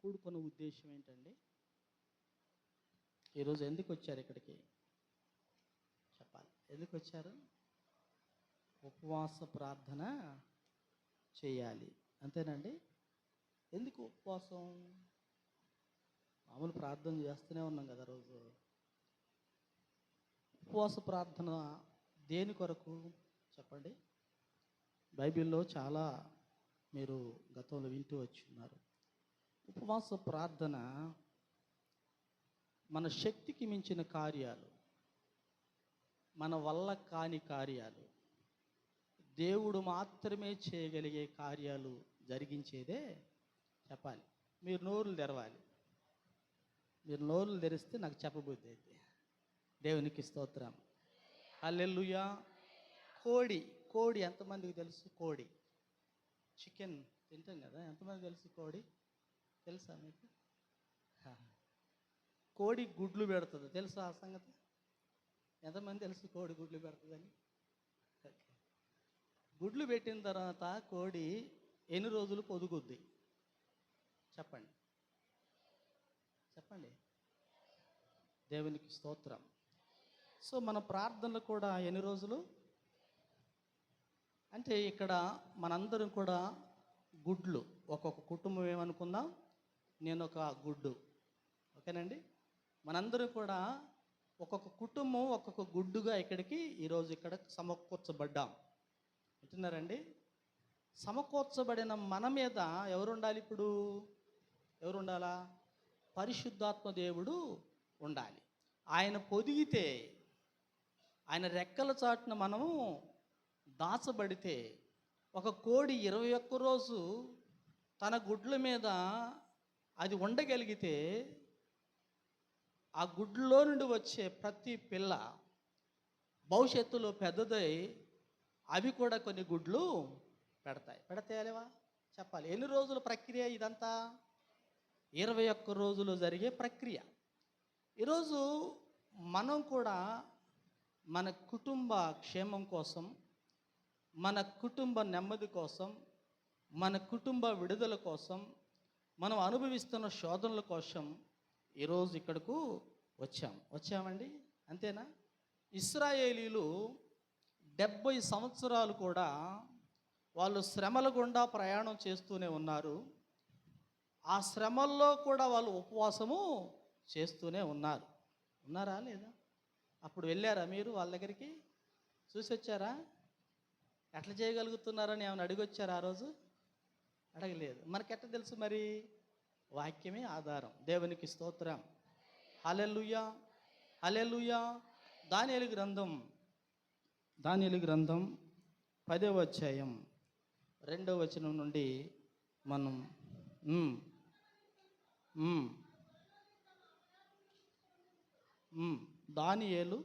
కూడుకున్న ఉద్దేశం ఏంటండి? ఈరోజు ఎందుకు వచ్చారు ఇక్కడికి? చెప్పాలి. ఎందుకు వచ్చారు? ఉపవాస ప్రార్థన చేయాలి, అంతేనండి. ఎందుకు ఉపవాసం? మామూలు ప్రార్థన చేస్తూనే ఉన్నాం కదా రోజు. ఉపవాస ప్రార్థన దేని కొరకు చెప్పండి? బైబిల్లో చాలా మీరు గతంలో వింటూ వచ్చున్నారు. ఉపవాస ప్రార్థన మన శక్తికి మించిన కార్యాలు, మన వల్ల కాని కార్యాలు, దేవుడు మాత్రమే చేయగలిగే కార్యాలు జరిగించేదే. చెప్పాలి. మీరు నోరులు తెరవాలి. మీరు నోరులు తెరిస్తే నాకు చెప్పబుద్ధి అయితే. దేవునికి స్తోత్రం. హల్లెలూయా. కోడి ఎంతమందికి తెలుసు? కోడి, చికెన్ తింటాం కదా, ఎంతమంది తెలుసు? కోడి తెలుసా మీకు? కోడి గుడ్లు పెడుతుంది, తెలుసా ఆ సంగతి? ఎంతమంది తెలుసు కోడి గుడ్లు పెడుతుందని? గుడ్లు పెట్టిన తర్వాత కోడి ఎన్ని రోజులు పొదుగుద్ది? చెప్పండి. దేవునికి స్తోత్రం. సో మన ప్రార్థనలు కూడా ఎన్ని రోజులు అంటే, ఇక్కడ మనందరం కూడా గుడ్లు. ఒక్కొక్క కుటుంబం ఏమనుకుందాం, నేను ఒక గుడ్డు, ఓకేనండి. మనందరం కూడా ఒక్కొక్క కుటుంబం ఒక్కొక్క గుడ్డుగా ఇక్కడికి ఈరోజు ఇక్కడ సమకూర్చబడ్డాం. వింటున్నారండి? సమకూర్చబడిన మన మీద ఎవరు ఉండాలి? ఇప్పుడు ఎవరు ఉండాలా? పరిశుద్ధాత్మ దేవుడు ఉండాలి. ఆయన పొదిగితే, ఆయన రెక్కల చాటున మనము దాచబడితే, ఒక కోడి 21 రోజు తన గుడ్ల మీద అది ఉండగలిగితే, ఆ గుడ్లో నుండి వచ్చే ప్రతి పిల్ల భవిష్యత్తులో పెద్దదై అవి కూడా కొన్ని గుడ్లు పెడతాయలేవా? చెప్పాలి. ఎన్ని రోజుల ప్రక్రియ ఇదంతా? 21 రోజులు జరిగే ప్రక్రియ. ఈరోజు మనం కూడా మన కుటుంబ క్షేమం కోసం, మన కుటుంబ నెమ్మది కోసం, మన కుటుంబ విడుదల కోసం, మనం అనుభవిస్తున్న శోధనల కోసం ఈరోజు ఇక్కడకు వచ్చామండి. అంతేనా? ఇశ్రాయేలీలు 70 సంవత్సరాలు కూడా వాళ్ళు శ్రమల గుండా ప్రయాణం చేస్తూనే ఉన్నారు. ఆ శ్రమల్లో కూడా వాళ్ళు ఉపవాసము చేస్తూనే ఉన్నారా లేదా? అప్పుడు వెళ్ళారా మీరు వాళ్ళ దగ్గరికి? చూసి వచ్చారా? ఎట్లా చేయగలుగుతున్నారని ఏమైనా అడిగొచ్చారా ఆ రోజు? అడగలేదు. మనకెట్ట తెలుసు మరి? వాక్యమే ఆధారం. దేవునికి స్తోత్రం. హల్లెలూయా, హల్లెలూయా. దానియేలు గ్రంథం 10వ అధ్యాయం 2వ వచనం నుండి మనం దానియేలు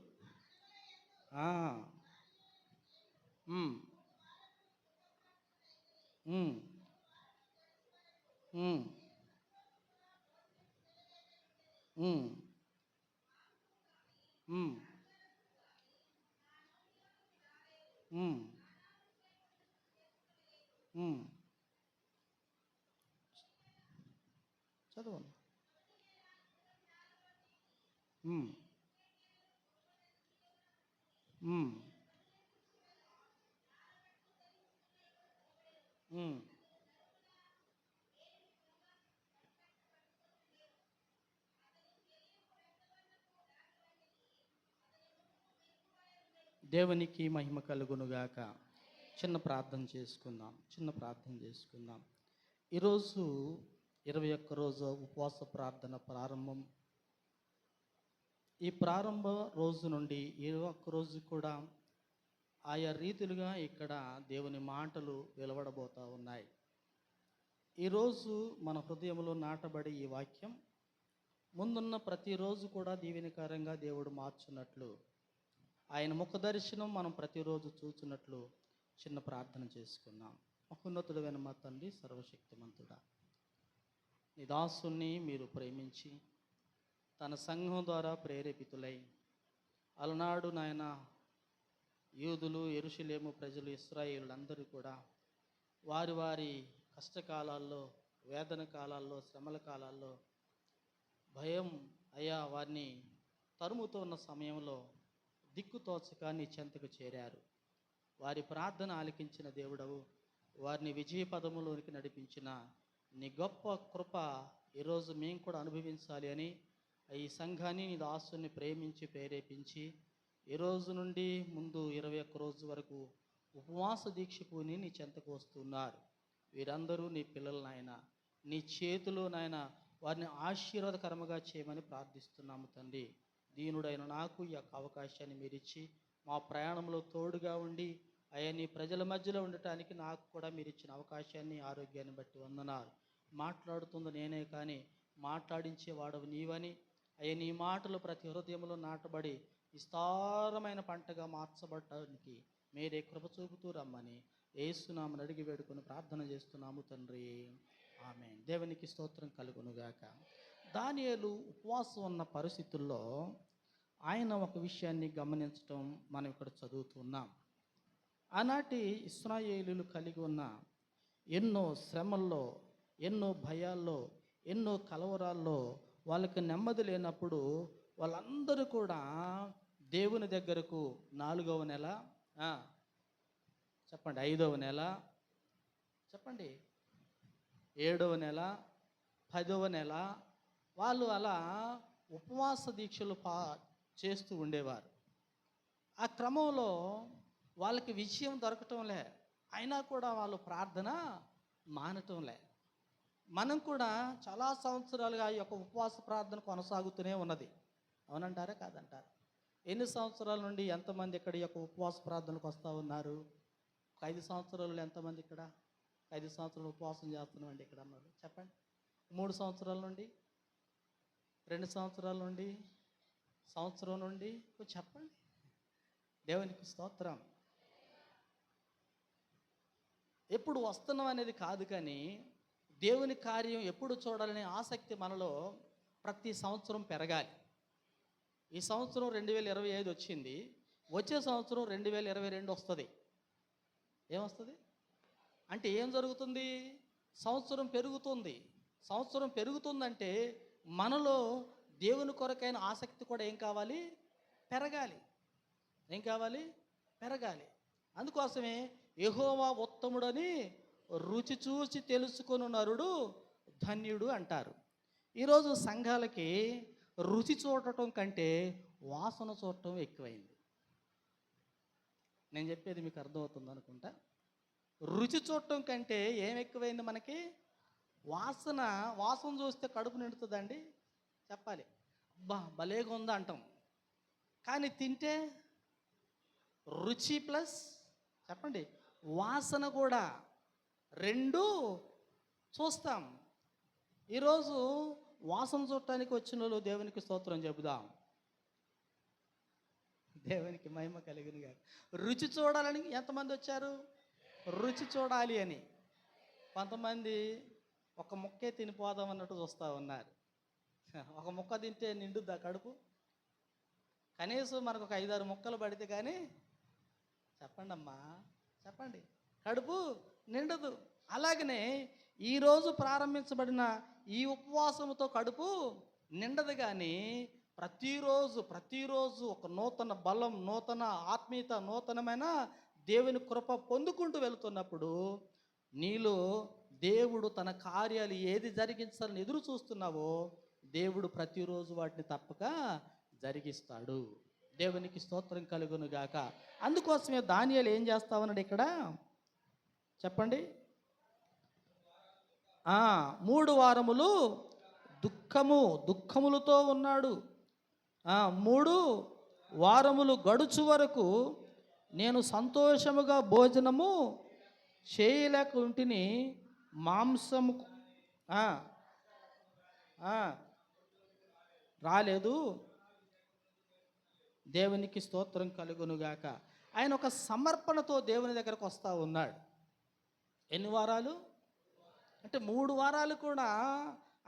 చదవండి. దేవునికి మహిమ కలుగునుగాక. చిన్న ప్రార్థన చేసుకుందాం. ఈరోజు 21 రోజు ఉపవాస ప్రార్థన ప్రారంభం. ఈ ప్రారంభ రోజు నుండి 21 రోజు కూడా ఆయా రీతిలుగా ఇక్కడ దేవుని మాటలు వెలువడబోతూ ఉన్నాయి. ఈరోజు మన హృదయంలో నాటబడి ఈ వాక్యం ముందున్న ప్రతిరోజు కూడా దీవెనకరంగా దేవుడు మార్చున్నట్లు, ఆయన ముఖ దర్శనం మనం ప్రతిరోజు చూస్తున్నట్లు చిన్న ప్రార్థన చేసుకుందాం. మహోన్నతుడైన మా తండ్రి, సర్వశక్తిమంతుడా, నీ దాసుని మీరు ప్రేమించి తన సంఘం ద్వారా ప్రేరేపితులై అలనాడు నాయన యూదులు, యెరూషలేము ప్రజలు, ఇశ్రాయేలులందరూ కూడా వారి కష్టకాలాల్లో వేదన కాలాల్లో, శ్రమల కాలాల్లో భయం అయ్యా వారిని తరుముతూ ఉన్న సమయంలో దిక్కుతోచక నీ చెంతకు చేరారు. వారి ప్రార్థన ఆలకించిన దేవుడవు, వారిని విజయ పదములోనికి నడిపించిన నీ గొప్ప కృప ఈరోజు మేము కూడా అనుభవించాలి అని ఈ సంఘాన్ని నీ దాసుని ప్రేమించి ప్రేరేపించి ఈరోజు నుండి ముందు 21 రోజు వరకు ఉపవాస దీక్ష పూని నీ చెంతకు వస్తున్నారు. వీరందరూ నీ పిల్లలు నాయన, నీ చేతిలో నాయన వారిని ఆశీర్వాదకరముగా చేయమని ప్రార్థిస్తున్నాము తండ్రి. దీనుడైన నాకు ఈ యొక్క అవకాశాన్ని మీరిచ్చి మా ప్రయాణంలో తోడుగా ఉండి అయ్యా నీ ప్రజల మధ్యలో ఉండటానికి నాకు కూడా మీరు ఇచ్చిన అవకాశాన్ని, ఆరోగ్యాన్ని బట్టి వందనాలు. మాట్లాడుతుంది నేనే కానీ మాట్లాడించేవాడవు నీవని అయ్యా నీ మాటలు ప్రతి హృదయంలో నాటబడి విస్తారమైన పంటగా మార్చబడటానికి మీరే కృప చూపుతూ రమ్మని యేసునామమున అడిగి వేడుకొని ప్రార్థన చేస్తున్నాము తండ్రి, ఆమేన్. దేవునికి స్తోత్రం కలుగునుగాక. దానియేలు ఉపవాసం ఉన్న పరిస్థితుల్లో ఆయన ఒక విషయాన్ని గమనించటం మనం ఇక్కడ చదువుతున్నాం. ఆనాటి ఇశ్రాయేలీయులు కలిగి ఉన్న ఎన్నో శ్రమల్లో, ఎన్నో భయాల్లో, ఎన్నో కలవరాల్లో వాళ్ళకి నెమ్మది లేనప్పుడు వాళ్ళందరూ కూడా దేవుని దగ్గరకు 4వ నెల చెప్పండి, 5వ నెల చెప్పండి, 7వ నెల, 10వ నెల వాళ్ళు అలా ఉపవాస దీక్షలు చేస్తూ ఉండేవారు. ఆ క్రమంలో వాళ్ళకి విజయం దొరకటంలే, అయినా కూడా వాళ్ళు ప్రార్థన మానటంలే. మనం కూడా చాలా సంవత్సరాలుగా ఈ యొక్క ఉపవాస ప్రార్థన కొనసాగుతూనే ఉన్నది. అవునంటారా కాదంటారా? ఎన్ని సంవత్సరాల నుండి ఎంతమంది ఇక్కడ ఈ యొక్క ఉపవాస ప్రార్థనకు వస్తూ ఉన్నారు? 5 సంవత్సరాలు ఎంతమంది ఇక్కడ 5 సంవత్సరాలు ఉపవాసం చేస్తున్నామండి ఇక్కడ అన్నారు? చెప్పండి. 3 సంవత్సరాల నుండి, 2 సంవత్సరాల నుండి, సంవత్సరం నుండి చెప్పండి. దేవునికి స్తోత్రం. ఎప్పుడు వస్తున్నాం అనేది కాదు, కానీ దేవుని కార్యం ఎప్పుడు చూడాలనే ఆసక్తి మనలో ప్రతి సంవత్సరం పెరగాలి. ఈ సంవత్సరం 2025 వచ్చింది, వచ్చే సంవత్సరం 2022 వస్తుంది. ఏమొస్తుంది అంటే ఏం జరుగుతుంది? సంవత్సరం పెరుగుతుంది. సంవత్సరం పెరుగుతుందంటే మనలో దేవుని కొరకైన ఆసక్తి కూడా ఏం కావాలి? పెరగాలి. ఏం కావాలి? పెరగాలి. అందుకోసమే యెహోవా ఉత్తముడని రుచి చూసి తెలుసుకొని నరుడు ధన్యుడు అంటారు. ఈరోజు సంఘాలకి రుచి చూడటం కంటే వాసన చూడటం ఎక్కువైంది. నేను చెప్పేది మీకు అర్థమవుతుంది అనుకుంటా. రుచి చూడటం కంటే ఏం ఎక్కువైంది మనకి? వాసన. వాసన చూస్తే కడుపు నిండుతుందండి? చెప్పాలి. అబ్బా భలేగా ఉందా అంటాం, కానీ తింటే రుచి ప్లస్ చెప్పండి వాసన కూడా రెండు చూస్తాం. ఈరోజు వాసన చూడటానికి వచ్చిన వాళ్ళు దేవునికి స్తోత్రం చెబుదాం. దేవునికి మహిమ కలిగిన గారు. రుచి చూడాలని ఎంతమంది వచ్చారు? రుచి చూడాలి అని. కొంతమంది ఒక ముక్కే తినిపోదాం అన్నట్టు చూస్తూ ఉన్నారు. ఒక ముక్క తింటే నిండుద్దా కడుపు? కనీసం మనకు ఒక 5-6 ముక్కలు పడితే కానీ చెప్పండి అమ్మా, చెప్పండి, కడుపు నిండదు. అలాగనే ఈరోజు ప్రారంభించబడిన ఈ ఉపవాసంతో కడుపు నిండదు, కానీ ప్రతిరోజు ఒక నూతన బలం, నూతన ఆత్మీయత, నూతనమైన దేవుని కృప పొందుకుంటూ వెళుతున్నప్పుడు నీలో దేవుడు తన కార్యాలు ఏది జరిగించాలని ఎదురు చూస్తున్నావో దేవుడు ప్రతిరోజు వాటిని తప్పక జరిగిస్తాడు. దేవునికి స్తోత్రం కలుగును గాక. అందుకోసమే దానియేలు ఏం చేస్తా ఉన్నాడు ఇక్కడ చెప్పండి? 3 వారములు దుఃఖములతో ఉన్నాడు. 3 వారములు గడుచు వరకు నేను సంతోషముగా భోజనము చేయలేకుంటిని, మాంసము రాలేదు. దేవునికి స్తోత్రం కలుగునుగాక. ఆయన ఒక సమర్పణతో దేవుని దగ్గరకు వస్తూ ఉన్నాడు. ఎన్ని వారాలు అంటే 3 వారాలు కూడా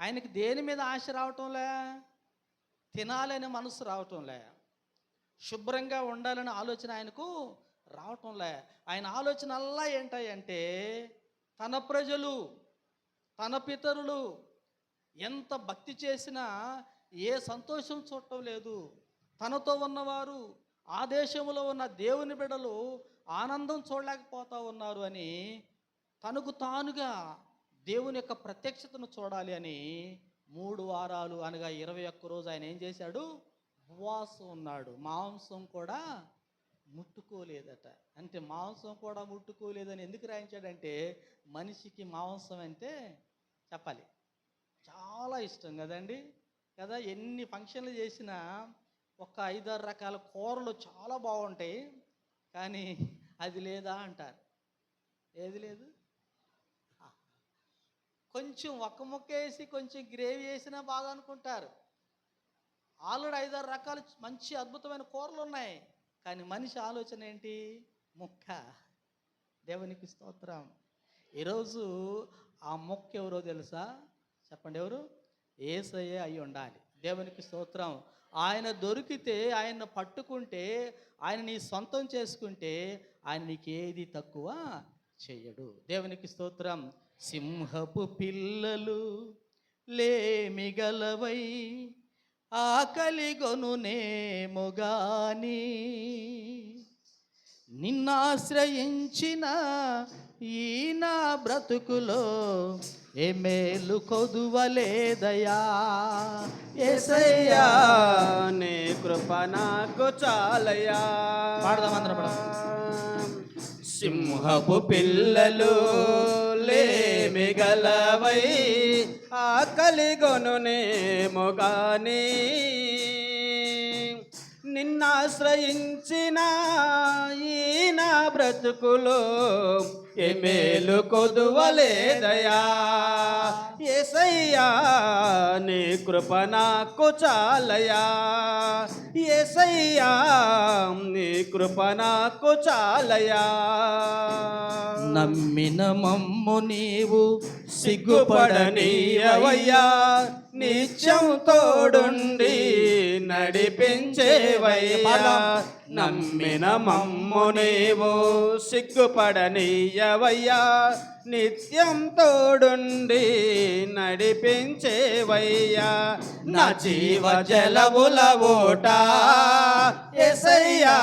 ఆయనకి దేని మీద ఆశ రావటంలే? తినాలనే మనసు రావటంలే, శుభ్రంగా ఉండాలనే ఆలోచన ఆయనకు రావటంలే. ఆయన ఆలోచన అలా ఏంటంటే తన ప్రజలు తన పితరులు ఎంత భక్తి చేసినా ఏ సంతోషం చూడటం లేదు. తనతో ఉన్నవారు, ఆ దేశంలో ఉన్న దేవుని బిడ్డలు ఆనందం చూడలేకపోతా ఉన్నారు అని తనకు తానుగా దేవుని యొక్క ప్రత్యక్షతను చూడాలి అని 3 వారాలు అనగా 21 రోజు ఆయన ఏం చేశాడు? ఉపవాసం ఉన్నాడు. మాంసం కూడా ముట్టుకోలేదట. అంటే మాంసం కూడా ముట్టుకోలేదని ఎందుకు రాయించాడంటే, మనిషికి మాంసం అంటే చెప్పాలి చాలా ఇష్టం కదండి. కదా, ఎన్ని ఫంక్షన్లు చేసినా ఒక 5-6 రకాల కూరలు చాలా బాగుంటాయి, కానీ అది లేదా అంటారు. ఏది లేదు? కొంచెం ఒక్క ముక్క వేసి కొంచెం గ్రేవీ వేసినా బాగా అనుకుంటారు. ఆల్రెడీ 5-6 రకాలు మంచి అద్భుతమైన కూరలు ఉన్నాయి, కానీ మనిషి ఆలోచన ఏంటి? ముక్క. దేవునికి స్తోత్రం. ఈరోజు ఆ ముక్క ఎవరో తెలుసా? చెప్పండి, ఎవరు? యేసయ్యే అయి ఉండాలి. దేవునికి స్తోత్రం. ఆయన దొరికితే, ఆయన పట్టుకుంటే, ఆయన నీ సొంతం చేసుకుంటే ఆయన నీకు ఏది తక్కువ చెయ్యడు. దేవునికి స్తోత్రం. సింహపు పిల్లలు లేమిగలవై ఆకలిగొనునేమో గాని, నిన్నాశ్రయించిన ఈ నా బ్రతుకులో ఏ మేలు కొదువలేదయా. యేసయ్యా నీ కృప నాకు చాలయ్యా. పాడదాం అందరం. సింహపు పిల్లలు లేమిగలవై ఆకలిగొనునేమో గాని, నిన్నాశ్రయించిన ఈ నా బ్రతుకులో ఏ మేలు కొదువలేదయా. యేసయ్యా నీ కృప నాకు చాలయ్యా. యేసయ్యా నీ కృప నాకు చాలయ్యా. నమ్మిన మమ్ము నీవు సిగ్గుపడనీయవయ్యా, నిత్యం తోడుండి నడిపించేవయ్యా. నమ్మిన మమ్ము నీవు సిగ్గుపడనీయవయ్యా, నిత్యం తోడుండి నడిపించేవయ్యా. నా జీవ జలముల ఓట యేసయ్యా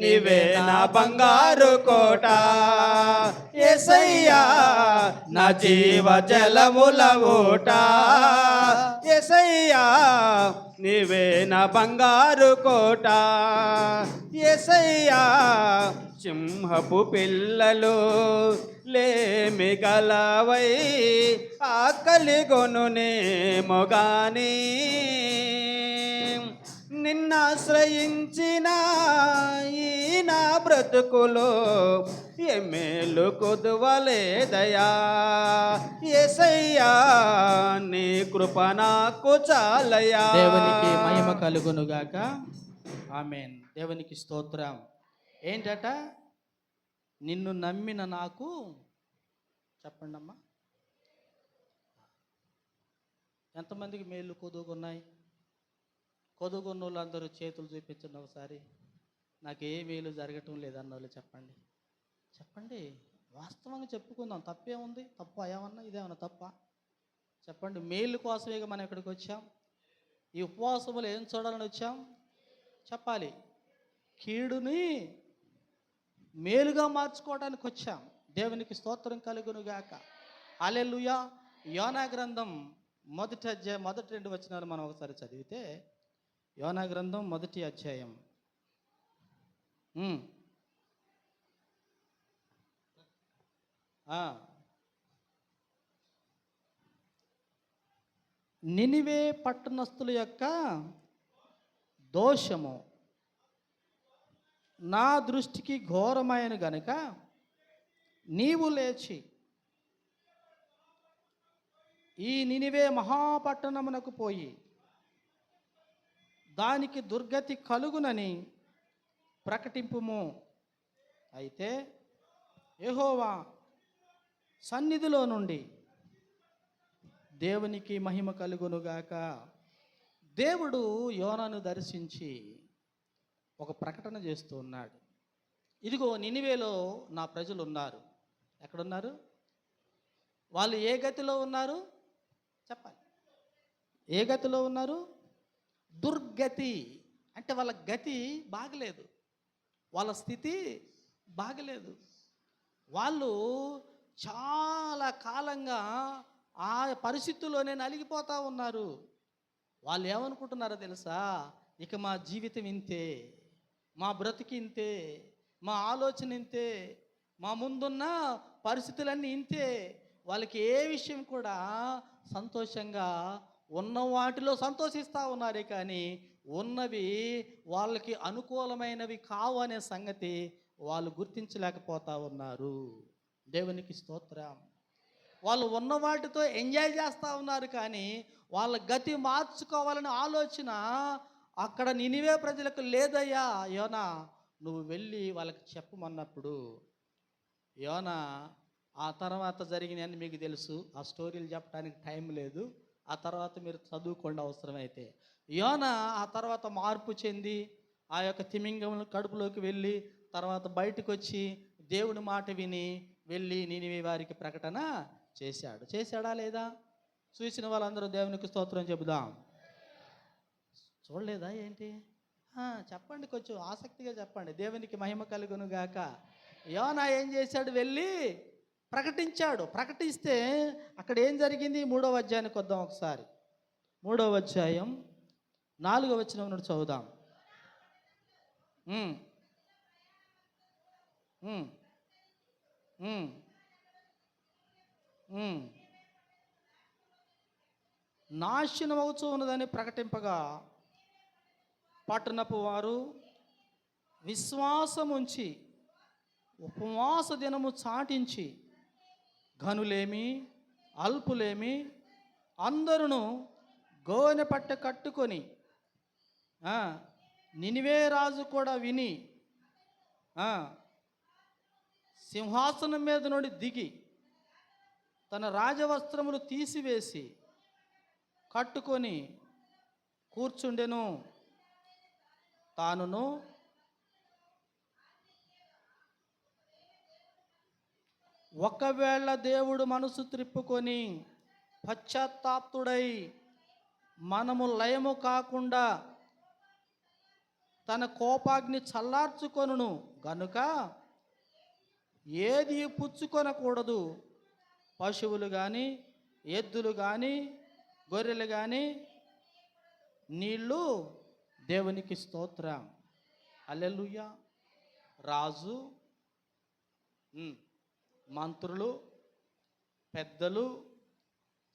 నీవే నా బంగారు కోట. యేసయ్యా నా జీవ జలముల ఓట, యేసయ్యా నీవే నా బంగారు కోట. యేసయ్యా సింహపు పిల్లలు లేమిగలవై ఆకలిగొనునేమో గాని, నిన్నాశ్రయించిన ఈ నా బ్రతుకులో ఏ మేలు కొదువలేదయా. యేసయ్యా నీ కృప నాకు చాలయ్యా. దేవునికి మహిమ కలుగునుగాక. ఆమేన్. దేవునికి స్తోత్రం. ఏంటట? నిన్ను నమ్మిన నాకు, చెప్పండి అమ్మా, ఎంతమందికి మేలు కొదుగున్నాయి? కొదుగున్న వాళ్ళందరూ చేతులు చూపించండి ఒకసారి. నాకు ఏ మేలు జరగటం లేదన్న వాళ్ళు చెప్పండి. చెప్పండి, వాస్తవంగా చెప్పుకుందాం. తప్పేముంది? తప్పు ఏమన్నా? ఇదేమన్నా తప్ప? చెప్పండి. మేలు కోసమే మనం ఇక్కడికి వచ్చాం. ఈ ఉపవాసములు ఏం చూడాలని వచ్చాం? చెప్పాలి. కీడుని మేలుగా మార్చుకోవడానికి వచ్చాం. దేవునికి స్తోత్రం కలుగునుగాక. హల్లెలూయా. యోనా గ్రంథం మొదటి 2 వచనాలు మనం ఒకసారి చదివితే, యోనా గ్రంథం 1వ అధ్యాయం. నినివే పట్టణస్థుల యొక్క దోషము నా దృష్టికి ఘోరమైన గనుక నీవు లేచి ఈ నినివే మహాపట్టణమునకు పోయి దానికి దుర్గతి కలుగునని ప్రకటింపుము. అయితే యెహోవా సన్నిధిలో నుండి దేవునికి మహిమ కలుగునుగాక. దేవుడు యోనాను దర్శించి ఒక ప్రకటన చేస్తూ ఉన్నాడు. ఇదిగో నినివేలో నా ప్రజలు ఉన్నారు. ఎక్కడున్నారు? వాళ్ళు ఏ గతిలో ఉన్నారు చెప్పాలి? ఏ గతిలో ఉన్నారు? దుర్గతి. అంటే వాళ్ళ గతి బాగలేదు, వాళ్ళ స్థితి బాగలేదు. వాళ్ళు చాలా కాలంగా ఆ పరిస్థితుల్లోనే నలిగిపోతూ ఉన్నారు. వాళ్ళు ఏమనుకుంటున్నారో తెలుసా? ఇక మా జీవితం ఇంతే, మా బ్రతికి ఇంతే, మా ఆలోచన ఇంతే, మా ముందున్న పరిస్థితులన్నీ ఇంతే. వాళ్ళకి ఏ విషయం కూడా సంతోషంగా ఉన్న వాటిలో సంతోషిస్తూ ఉన్నారే కానీ ఉన్నవి వాళ్ళకి అనుకూలమైనవి కావు అనే సంగతి వాళ్ళు గుర్తించలేకపోతా ఉన్నారు. దేవునికి స్తోత్రం. వాళ్ళు ఉన్న వాటితో ఎంజాయ్ చేస్తూ ఉన్నారు కానీ వాళ్ళ గతి మార్చుకోవాలనే ఆలోచన అక్కడ నినివే ప్రజలకు లేదయ్యా. యోనా నువ్వు వెళ్ళి వాళ్ళకి చెప్పమన్నప్పుడు యోనా ఆ తర్వాత జరిగినవన్నీ మీకు తెలుసు, ఆ స్టోరీలు చెప్పడానికి టైం లేదు, ఆ తర్వాత మీరు చదువుకోండి అవసరమైతే. యోనా ఆ తర్వాత మార్పు చెంది ఆ యొక్క తిమింగం కడుపులోకి వెళ్ళి తర్వాత బయటకు వచ్చి దేవుని మాట విని వెళ్ళి నినివే వారికి ప్రకటన చేశాడా లేదా? చూసిన వాళ్ళందరూ దేవునికి స్తోత్రం చెబుదాం. చూడలేదా ఏంటి? చెప్పండి, కొంచెం ఆసక్తిగా చెప్పండి. దేవునికి మహిమ కలుగును గాక. యోనా ఏం చేశాడు? వెళ్ళి ప్రకటించాడు. ప్రకటిస్తే అక్కడ ఏం జరిగింది? 3వ అధ్యాయానికి వద్దాం ఒకసారి. 3వ అధ్యాయం 4వ వచనం నుండి చదువుదాం. నాశనమవుతూ ఉన్నదని ప్రకటింపగా పట్టణపు వారు విశ్వాసముంచి ఉపవాస దినము చాటించి ఘనులేమి అల్పులేమి అందరూ గోనె పట్ట కట్టుకొని నినివే రాజు కూడా విని సింహాసనం మీద నుండి దిగి తన రాజవస్త్రములు తీసివేసి కట్టుకొని కూర్చుండెను. తానును ఒకవేళ దేవుడు మనసు త్రిప్పుకొని పశ్చాత్తాప్తుడై మనము లయము కాకుండా తన కోపాగ్ని చల్లార్చుకొనును గనుక ఏది పుచ్చుకొనకూడదు. పశువులు కానీ ఎద్దులు కానీ గొర్రెలు కానీ నీళ్ళు దేవునికి స్తోత్రం. హల్లెలూయా. రాజు, మంత్రులు, పెద్దలు,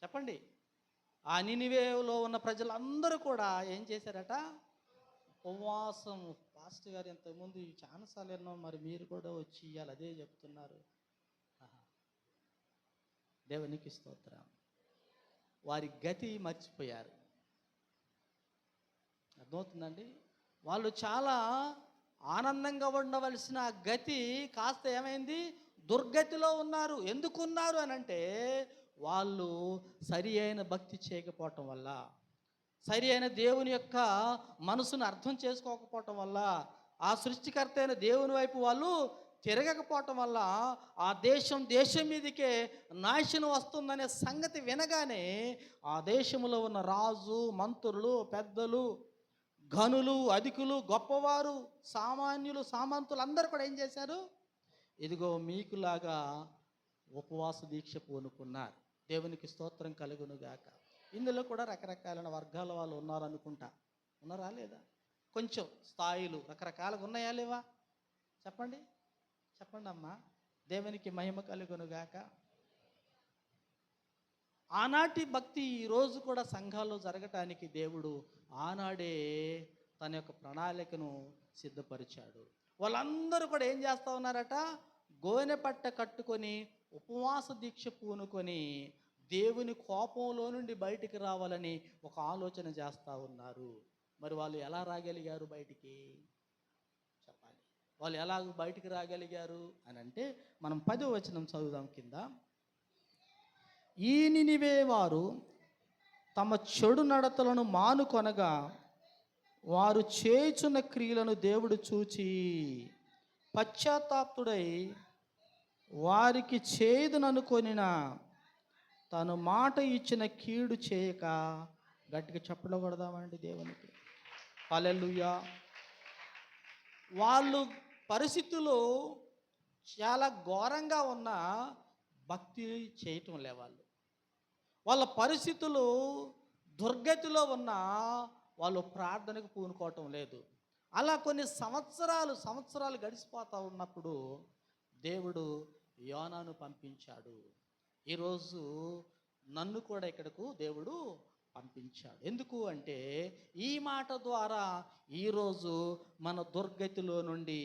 చెప్పండి, ఆ నినివేలో ఉన్న ప్రజలందరూ కూడా ఏం చేశారట? ఉపవాసం. పాస్టర్ గారు ఇంతకుముందు చాలాసార్లు విన్నాం, మరి మీరు కూడా వచ్చి ఇవ్వాలి అదే చెప్తున్నారు. దేవునికి స్తోత్రం. వారి గతి మర్చిపోయారు. అర్థమవుతుందండి? వాళ్ళు చాలా ఆనందంగా ఉండవలసిన గతి కాస్త ఏమైంది? దుర్గతిలో ఉన్నారు. ఎందుకున్నారు అని అంటే వాళ్ళు సరి అయిన భక్తి చేయకపోవటం వల్ల, సరి అయిన దేవుని యొక్క మనసును అర్థం చేసుకోకపోవటం వల్ల, ఆ సృష్టికర్త అయిన దేవుని వైపు వాళ్ళు తిరగకపోవటం వల్ల ఆ దేశం మీదకే నాశనం వస్తుందనే సంగతి వినగానే ఆ దేశంలో ఉన్న రాజు, మంత్రులు, పెద్దలు, ఘనులు, అధికులు, గొప్పవారు, సామాన్యులు, సామంతులు అందరూ కూడా ఏం చేశారు? ఇదిగో మీకులాగా ఉపవాస దీక్ష పూనుకున్నారు. దేవునికి స్తోత్రం కలుగును గాక. ఇందులో కూడా రకరకాలైన వర్గాల వాళ్ళు ఉన్నారనుకుంటా. ఉన్నారా లేదా? కొంచెం స్థాయిలు రకరకాలుగా ఉన్నాయా లేవా? చెప్పండి అమ్మా. దేవునికి మహిమ కలుగును గాక. ఆనాటి భక్తి ఈరోజు కూడా సంఘాల్లో జరగటానికి దేవుడు ఆనాడే తన యొక్క ప్రణాళికను సిద్ధపరిచాడు. వాళ్ళందరూ కూడా ఏం చేస్తూ ఉన్నారట? గోనె పట్ట కట్టుకొని ఉపవాస దీక్ష పూనుకొని దేవుని కోపంలో నుండి బయటికి రావాలని ఒక ఆలోచన చేస్తూ ఉన్నారు. మరి వాళ్ళు ఎలా రాగలిగారు బయటికి? చెప్పాలి. వాళ్ళు ఎలా బయటికి రాగలిగారు అని అంటే మనం 10వ వచనం చదువుదాం కింద. ఈ నినివే వారు తమ చెడు నడతలను మానుకొనగా వారు చేయుచున్న క్రియలను దేవుడు చూచి పశ్చాత్తాప్తుడై వారికి చేదుననుకొనిన తను మాట ఇచ్చిన కీడు చేయక. గట్టిగా చప్పట్లు కొడదామండి దేవునికి. హల్లెలూయా. వాళ్ళు పరిస్థితులు చాలా ఘోరంగా ఉన్న భక్తి చేయటం లే వాళ్ళు. వాళ్ళ పరిస్థితులు దుర్గతిలో ఉన్న వాళ్ళు ప్రార్థనకు పూనుకోవటం లేదు. అలా కొన్ని సంవత్సరాలు గడిచిపోతూ ఉన్నప్పుడు దేవుడు యోనాను పంపించాడు. ఈరోజు నన్ను కూడా ఇక్కడకు దేవుడు పంపించాడు. ఎందుకు అంటే ఈ మాట ద్వారా ఈరోజు మన దుర్గతిలో నుండి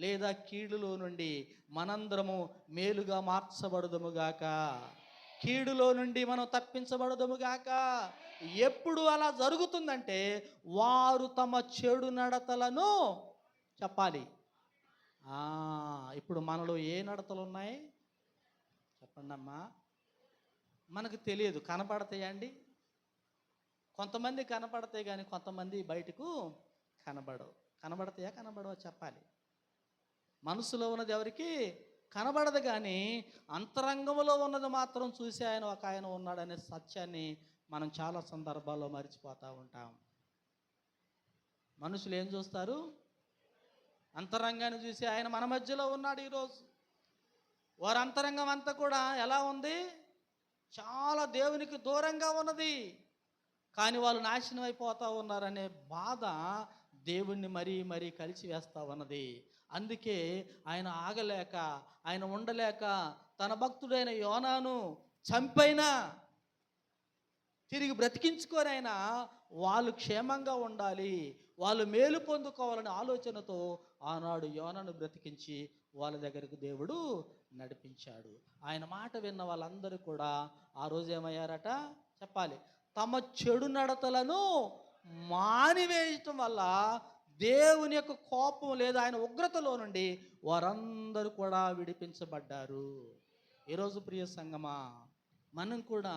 లేదా కీడులో నుండి మనందరము మేలుగా మార్చబడదుముగాక. కీడులో నుండి మనం తప్పించబడదుముగాక. ఎప్పుడు అలా జరుగుతుందంటే వారు తమ చెడు నడతలను చెప్పాలి. ఇప్పుడు మనలో ఏ నడతలు ఉన్నాయి చెప్పండి అమ్మా. మనకు తెలియదు, కనపడతాయండి. కొంతమంది కనపడతాయి కానీ కొంతమంది బయటకు కనబడవు. కనబడవా చెప్పాలి. మనసులో ఉన్నది ఎవరికి కనబడదు కానీ అంతరంగంలో ఉన్నది మాత్రం చూసి ఒక ఆయన ఉన్నాడనే సత్యాన్ని మనం చాలా సందర్భాల్లో మర్చిపోతూ ఉంటాం. మనుషులు ఏం చూస్తారు? అంతరంగాన్ని చూసి ఆయన మన మధ్యలో ఉన్నాడు. ఈరోజు వారి అంతరంగం అంతా కూడా ఎలా ఉంది? చాలా దేవునికి దూరంగా ఉన్నది. కానీ వాళ్ళు నాశనం అయిపోతూ ఉన్నారనే బాధ దేవుణ్ణి మరీ కలిసి వేస్తూ ఉన్నది. అందుకే ఆయన ఆగలేక, ఆయన ఉండలేక తన భక్తుడైన యోనాను చంపైనా తిరిగి బ్రతికించుకోనైనా వాళ్ళు క్షేమంగా ఉండాలి, వాళ్ళు మేలు పొందుకోవాలనే ఆలోచనతో ఆనాడు యోనాను బ్రతికించి వాళ్ళ దగ్గరకు దేవుడు నడిపించాడు. ఆయన మాట విన్న వాళ్ళందరూ కూడా ఆ రోజు ఏమయ్యారట చెప్పాలి? తమ చెడు నడతలను మానివేయటం వల్ల దేవుని యొక్క కోపం లేదా ఆయన ఉగ్రతలో నుండి వారందరూ కూడా విడిపించబడ్డారు. ఈరోజు ప్రియ సంగమా, మనం కూడా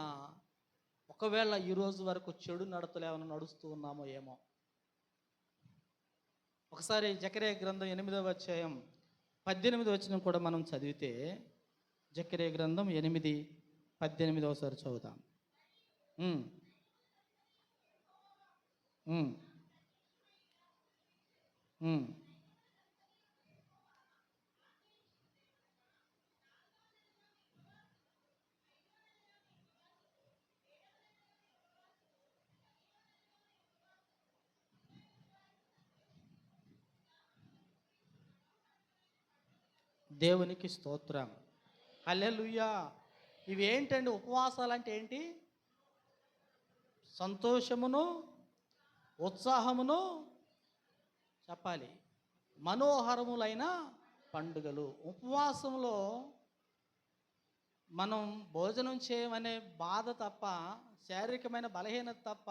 ఒకవేళ ఈరోజు వరకు చెడు నడతలు ఏమైనా నడుస్తూ ఉన్నామో ఏమో. ఒకసారి జకర్యా గ్రంథం 8వ అధ్యాయం 18వ వచనం కూడా మనం చదివితే, జకర్యా గ్రంథం 8:18 ఒకసారి చదువుతాం. దేవునికి స్తోత్రం. హల్లెలూయా. ఇవి ఏంటండి? ఉపవాసాలు అంటే ఏంటి? సంతోషమును ఉత్సాహమును చెప్పాలి, మనోహరములైన పండుగలు. ఉపవాసంలో మనం భోజనం చేయమనే బాధ తప్ప, శారీరకమైన బలహీనత తప్ప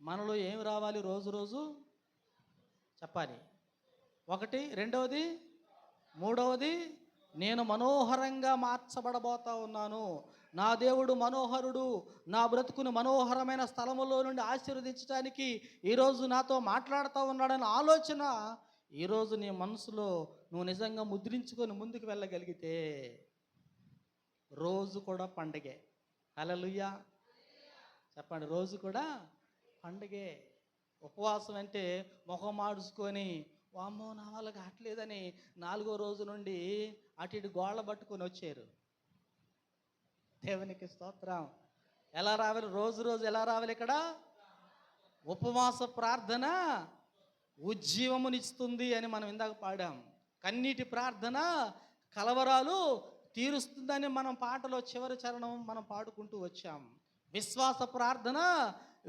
మనలో ఏమి రావాలి? రోజు చెప్పాలి. ఒకటి, రెండవది, మూడవది, నేను మనోహరంగా మార్చబడబోతా ఉన్నాను. నా దేవుడు మనోహరుడు. నా బ్రతుకును మనోహరమైన స్థలములో నుండి ఆశీర్వదించడానికి ఈరోజు నాతో మాట్లాడుతూ ఉన్నాడన్న ఆలోచన ఈరోజు నీ మనసులో నువ్వు నిజంగా ముద్రించుకొని ముందుకు వెళ్ళగలిగితే రోజు కూడా పండగే. హల్లెలూయా చెప్పండి. రోజు కూడా పండగే. ఉపవాసం అంటే ముఖం మాడుచుకొని వామ్మో నా వల్ల కావట్లేదని 4వ రోజు నుండి అటు ఇటు గోళ్ళ పట్టుకొని వచ్చారు. దేవునికి స్తోత్రం. ఎలా రావాలి? రోజు ఎలా రావాలి? ఇక్కడ ఉపవాస ప్రార్థన ఉజ్జీవమునిస్తుంది అని మనం ఇందాక పాడాం. కన్నీటి ప్రార్థన కలవరాలు తీరుస్తుందని మనం పాటలో చివరి చరణం మనం పాడుకుంటూ వచ్చాం. విశ్వాస ప్రార్థన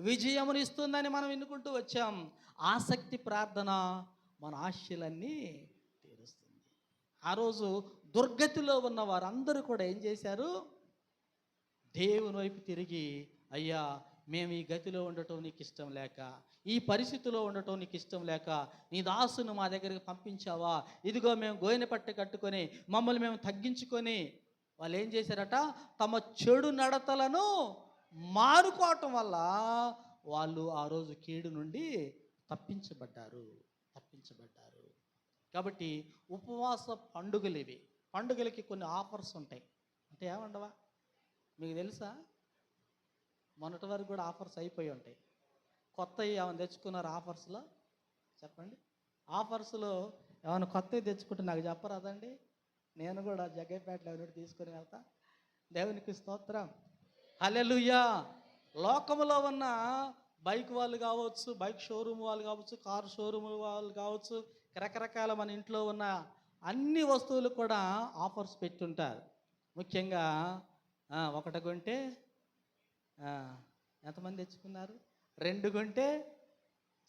విజయమునిస్తుందని మనం వినుకుంటూ వచ్చాం. ఆసక్తి ప్రార్థన మన ఆశలన్నీ తీరుస్తుంది. ఆ రోజు దుర్గతిలో ఉన్న వారందరూ కూడా ఏం చేశారు? దేవుని వైపు తిరిగి, అయ్యా మేము ఈ గతిలో ఉండటం నీకు ఇష్టం లేక, ఈ పరిస్థితిలో ఉండటం నీకు ఇష్టం లేక నీ దాసును మా దగ్గరికి పంపించావా? ఇదిగో మేము గోయిన పట్టు కట్టుకొని మమ్మల్ని మేము తగ్గించుకొని. వాళ్ళు ఏం చేశారట? తమ చెడు నడతలను మానుకోవటం వల్ల వాళ్ళు ఆ రోజు కీడు నుండి తప్పించబడ్డారు. కాబట్టి ఉపవాస పండుగలు ఇవి. పండుగలకి కొన్ని ఆఫర్స్ ఉంటాయి. అంటే ఏమండవా? మీకు తెలుసా? మొన్నటి వరకు కూడా ఆఫర్స్ అయిపోయి ఉంటాయి. కొత్తవి ఏమైనా తెచ్చుకున్నారు ఆఫర్స్లో? చెప్పండి. ఆఫర్స్లో ఏమైనా కొత్తవి తెచ్చుకుంటే నాకు చెప్పరాదండి, నేను కూడా జగ్గైపేటలో ఎవరి తీసుకొని వెళ్తా. దేవునికి స్తోత్రం, హల్లెలూయా. లోకంలో ఉన్న బైక్ వాళ్ళు కావచ్చు, బైక్ షోరూమ్ వాళ్ళు కావచ్చు, కారు షోరూమ్ వాళ్ళు కావచ్చు, రకరకాల మన ఇంట్లో ఉన్న అన్ని వస్తువులు కూడా ఆఫర్స్ పెట్టుంటారు. ముఖ్యంగా ఒకటి కొంటే ఎంతమంది తెచ్చుకున్నారు? 2 కొంటే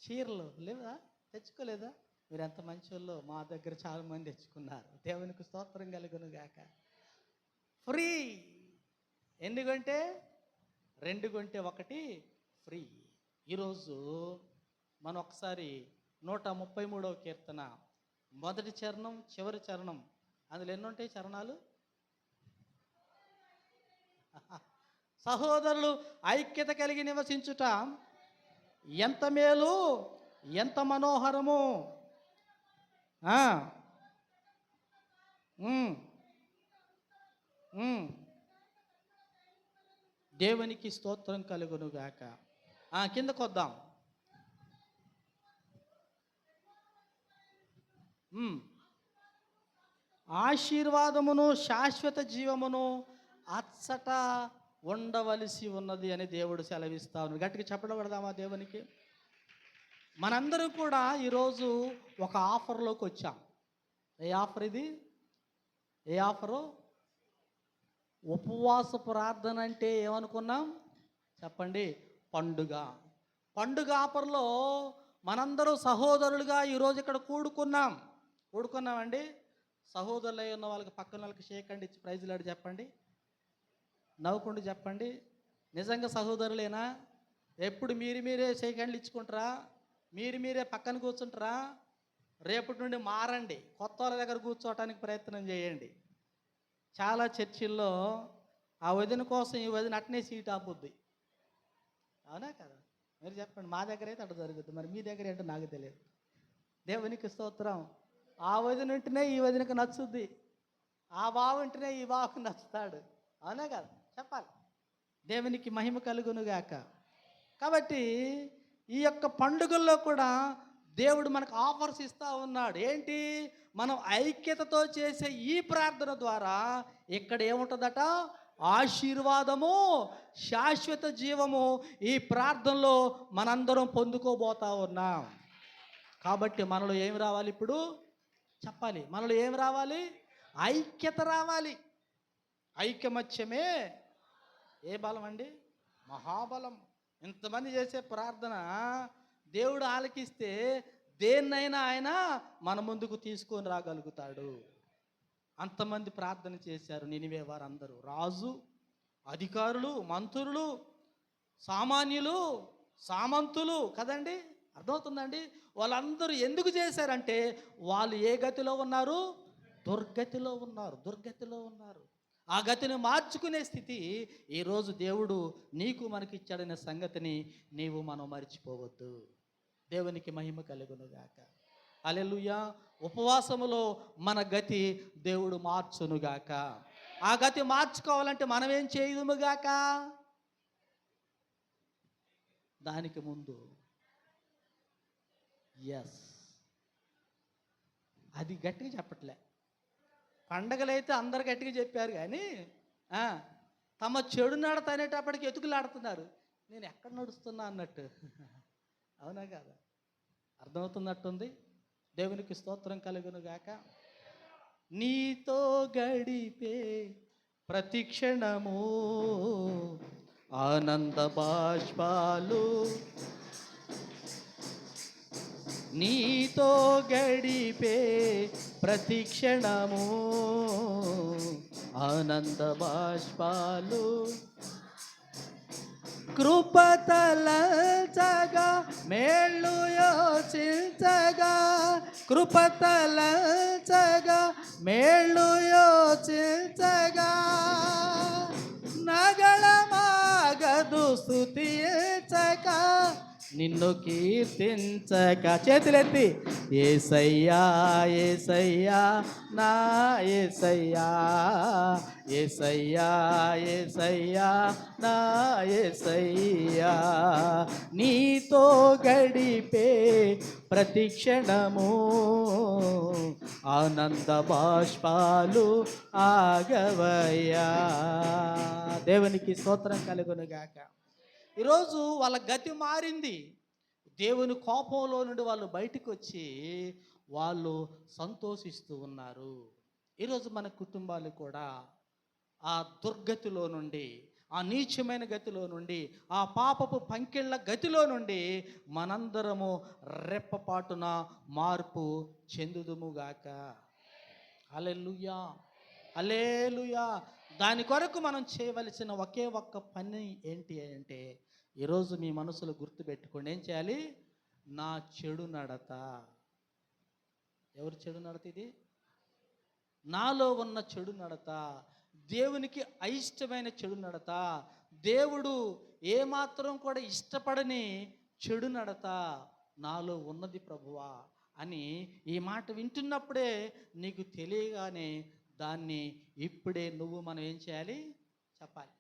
చీరలు లేదా? తెచ్చుకోలేదా? మీరు ఎంత మంచి వాళ్ళు, మా దగ్గర చాలామంది తెచ్చుకున్నారు. దేవునికి స్తోత్రం కలుగును గాక. ఫ్రీ. ఎన్ని కొంటే? 2 కొంటే 1 ఫ్రీ. ఈరోజు మనం ఒకసారి 133వ కీర్తన మొదటి చరణం చివరి చరణం, అందులో ఎన్ని ఉంటాయి చరణాలు? సహోదరులు ఐక్యత కలిగి నివసించుట ఎంత మేలు, ఎంత మనోహరము. దేవునికి స్తోత్రం కలుగును గాక. కిందకు వద్దాం. ఆశీర్వాదమును శాశ్వత జీవమును అచ్చట ఉండవలసి ఉన్నది అని దేవుడు సెలవిస్తా ఉన్నాడు. గట్టిగా చెప్పడం పడదామా దేవునికి? మనందరూ కూడా ఈరోజు ఒక ఆఫర్లోకి వచ్చాం. ఏ ఆఫర్ ఇది? ఏ ఆఫరు? ఉపవాస ప్రార్థన అంటే ఏమనుకున్నాం చెప్పండి? పండుగ. పండుగ ఆఫర్లో మనందరూ సహోదరులుగా ఈరోజు ఇక్కడ కూడుకున్నామండి. సహోదరులు అయి ఉన్న వాళ్ళకి పక్కన వాళ్ళకి షేక్ హ్యాండ్ ఇచ్చి ప్రైజ్లు అడిగి చెప్పండి, నవ్వుకుంటూ చెప్పండి. నిజంగా సహోదరులేనా? ఎప్పుడు మీరే షేక్ హ్యాండ్లు ఇచ్చుకుంటారా? మీరే పక్కన కూర్చుంటారా? రేపటి నుండి మారండి, కొత్త వాళ్ళ దగ్గర కూర్చోవటానికి ప్రయత్నం చేయండి. చాలా చర్చిల్లో ఆ వదిన కోసం ఈ వదిన అట్నే సీట్ ఆపుద్ది. అవునా కదా? మీరు చెప్పండి. మా దగ్గర అయితే అట్లా జరుగుతుంది, మరి మీ దగ్గర ఏంటో నాకు తెలియదు. దేవునికి స్తోత్రం. ఆ వదిన ఉంటేనే ఈ వదినకు నచ్చుద్ది, ఆ బావు ఉంటేనే ఈ బావుకు నచ్చుతాడు. అవునా కదా? చెప్పాలి. దేవునికి మహిమ కలుగునుగాక. కాబట్టి ఈ యొక్క పండుగల్లో కూడా దేవుడు మనకు ఆఫర్స్ ఇస్తూ ఉన్నాడు. ఏంటి? మనం ఐక్యతతో చేసే ఈ ప్రార్థన ద్వారా ఇక్కడ ఏముంటుందట? ఆశీర్వాదము, శాశ్వత జీవము ఈ ప్రార్థనలో మనందరం పొందుకోబోతా ఉన్నాం. కాబట్టి మనలో ఏమి రావాలి? ఇప్పుడు చెప్పాలి. మనలో ఏమి రావాలి? ఐక్యత రావాలి. ఐకమత్యమే ఏ బలం అండి? మహాబలం. ఇంతమంది చేసే ప్రార్థన దేవుడు ఆలకిస్తే దేన్నైనా ఆయన మన ముందుకు తీసుకొని రాగలుగుతాడు. అంతమంది ప్రార్థన చేశారు నినివే వారందరూ. రాజు, అధికారులు, మంత్రులు, సామాన్యులు, సామంతులు కదండి. అర్థమవుతుందండి? వాళ్ళందరూ ఎందుకు చేశారంటే వాళ్ళు ఏ గతిలో ఉన్నారు? దుర్గతిలో ఉన్నారు. ఆ గతిని మార్చుకునే స్థితి ఈరోజు దేవుడు నీకు మనకిచ్చాడనే సంగతిని మనం మర్చిపోవద్దు. దేవునికి మహిమ కలుగునుగాక. హల్లెలూయా. ఉపవాసములో మన గతి దేవుడు మార్చునుగాక. ఆ గతి మార్చుకోవాలంటే మనం ఏం చేయదుముగాక? దానికి ముందు అది గట్టిగా చెప్పట్లే. పండగలైతే అందరు గట్టిగా చెప్పారు, కానీ తమ చెడు నడత అనేటప్పటికి ఎతుకులాడుతున్నారు. నేను ఎక్కడ నడుస్తున్నా అన్నట్టు. అవునా కాదా? అర్థమవుతున్నట్టుంది. దేవునికి స్తోత్రం కలుగును గాక. నీతో గడిపే ప్రతి క్షణము ఆనంద బాష్పాలు, నీతో గడిపే ప్రతి క్షణము ఆనంద బాష్పాలు, కృపతలంచగా మేళ్ళు యోచించగా, కృపతలంచగా మేళ్ళు యోచించగా, నగళమాగదు స్తుతించక నిన్ను కీర్తించక చేతులెత్తి యేసయ్యా యేసయ్యా నా యేసయ్యా యేసయ్యా యేసయ్యా నా యేసయ్యా నీతో గడిపే ప్రతి క్షణము ఆనంద బాష్పాలు ఆగవయ్యా. దేవునికి స్తోత్రం కలుగునుగాక. ఈరోజు వాళ్ళ గతి మారింది. దేవుని కోపంలో నుండి వాళ్ళు బయటకు వచ్చి వాళ్ళు సంతోషిస్తూ ఉన్నారు. ఈరోజు మన కుటుంబాలు కూడా ఆ దుర్గతిలో నుండి, ఆ నీచమైన గతిలో నుండి, ఆ పాపపు పంకిళ్ళ గతిలో నుండి మనందరము రెప్పపాటున మార్పు చెందుదుముగాక. హల్లెలూయా, హల్లెలూయా. దాని కొరకు మనం చేయవలసిన ఒకే ఒక్క పని ఏంటి అంటే, ఈరోజు మీ మనసులో గుర్తుపెట్టుకోండి. ఏం చేయాలి? నా చెడు నడత. ఎవరు చెడు నడత ఇది? నాలో ఉన్న చెడు నడత, దేవునికి అయిష్టమైన చెడు నడత, దేవుడు ఏమాత్రం కూడా ఇష్టపడని చెడు నడత నాలో ఉన్నది ప్రభువా అని ఈ మాట వింటున్నప్పుడే నీకు తెలియగానే దాన్ని ఇప్పుడే మనం ఏం చేయాలి? చెప్పాలి,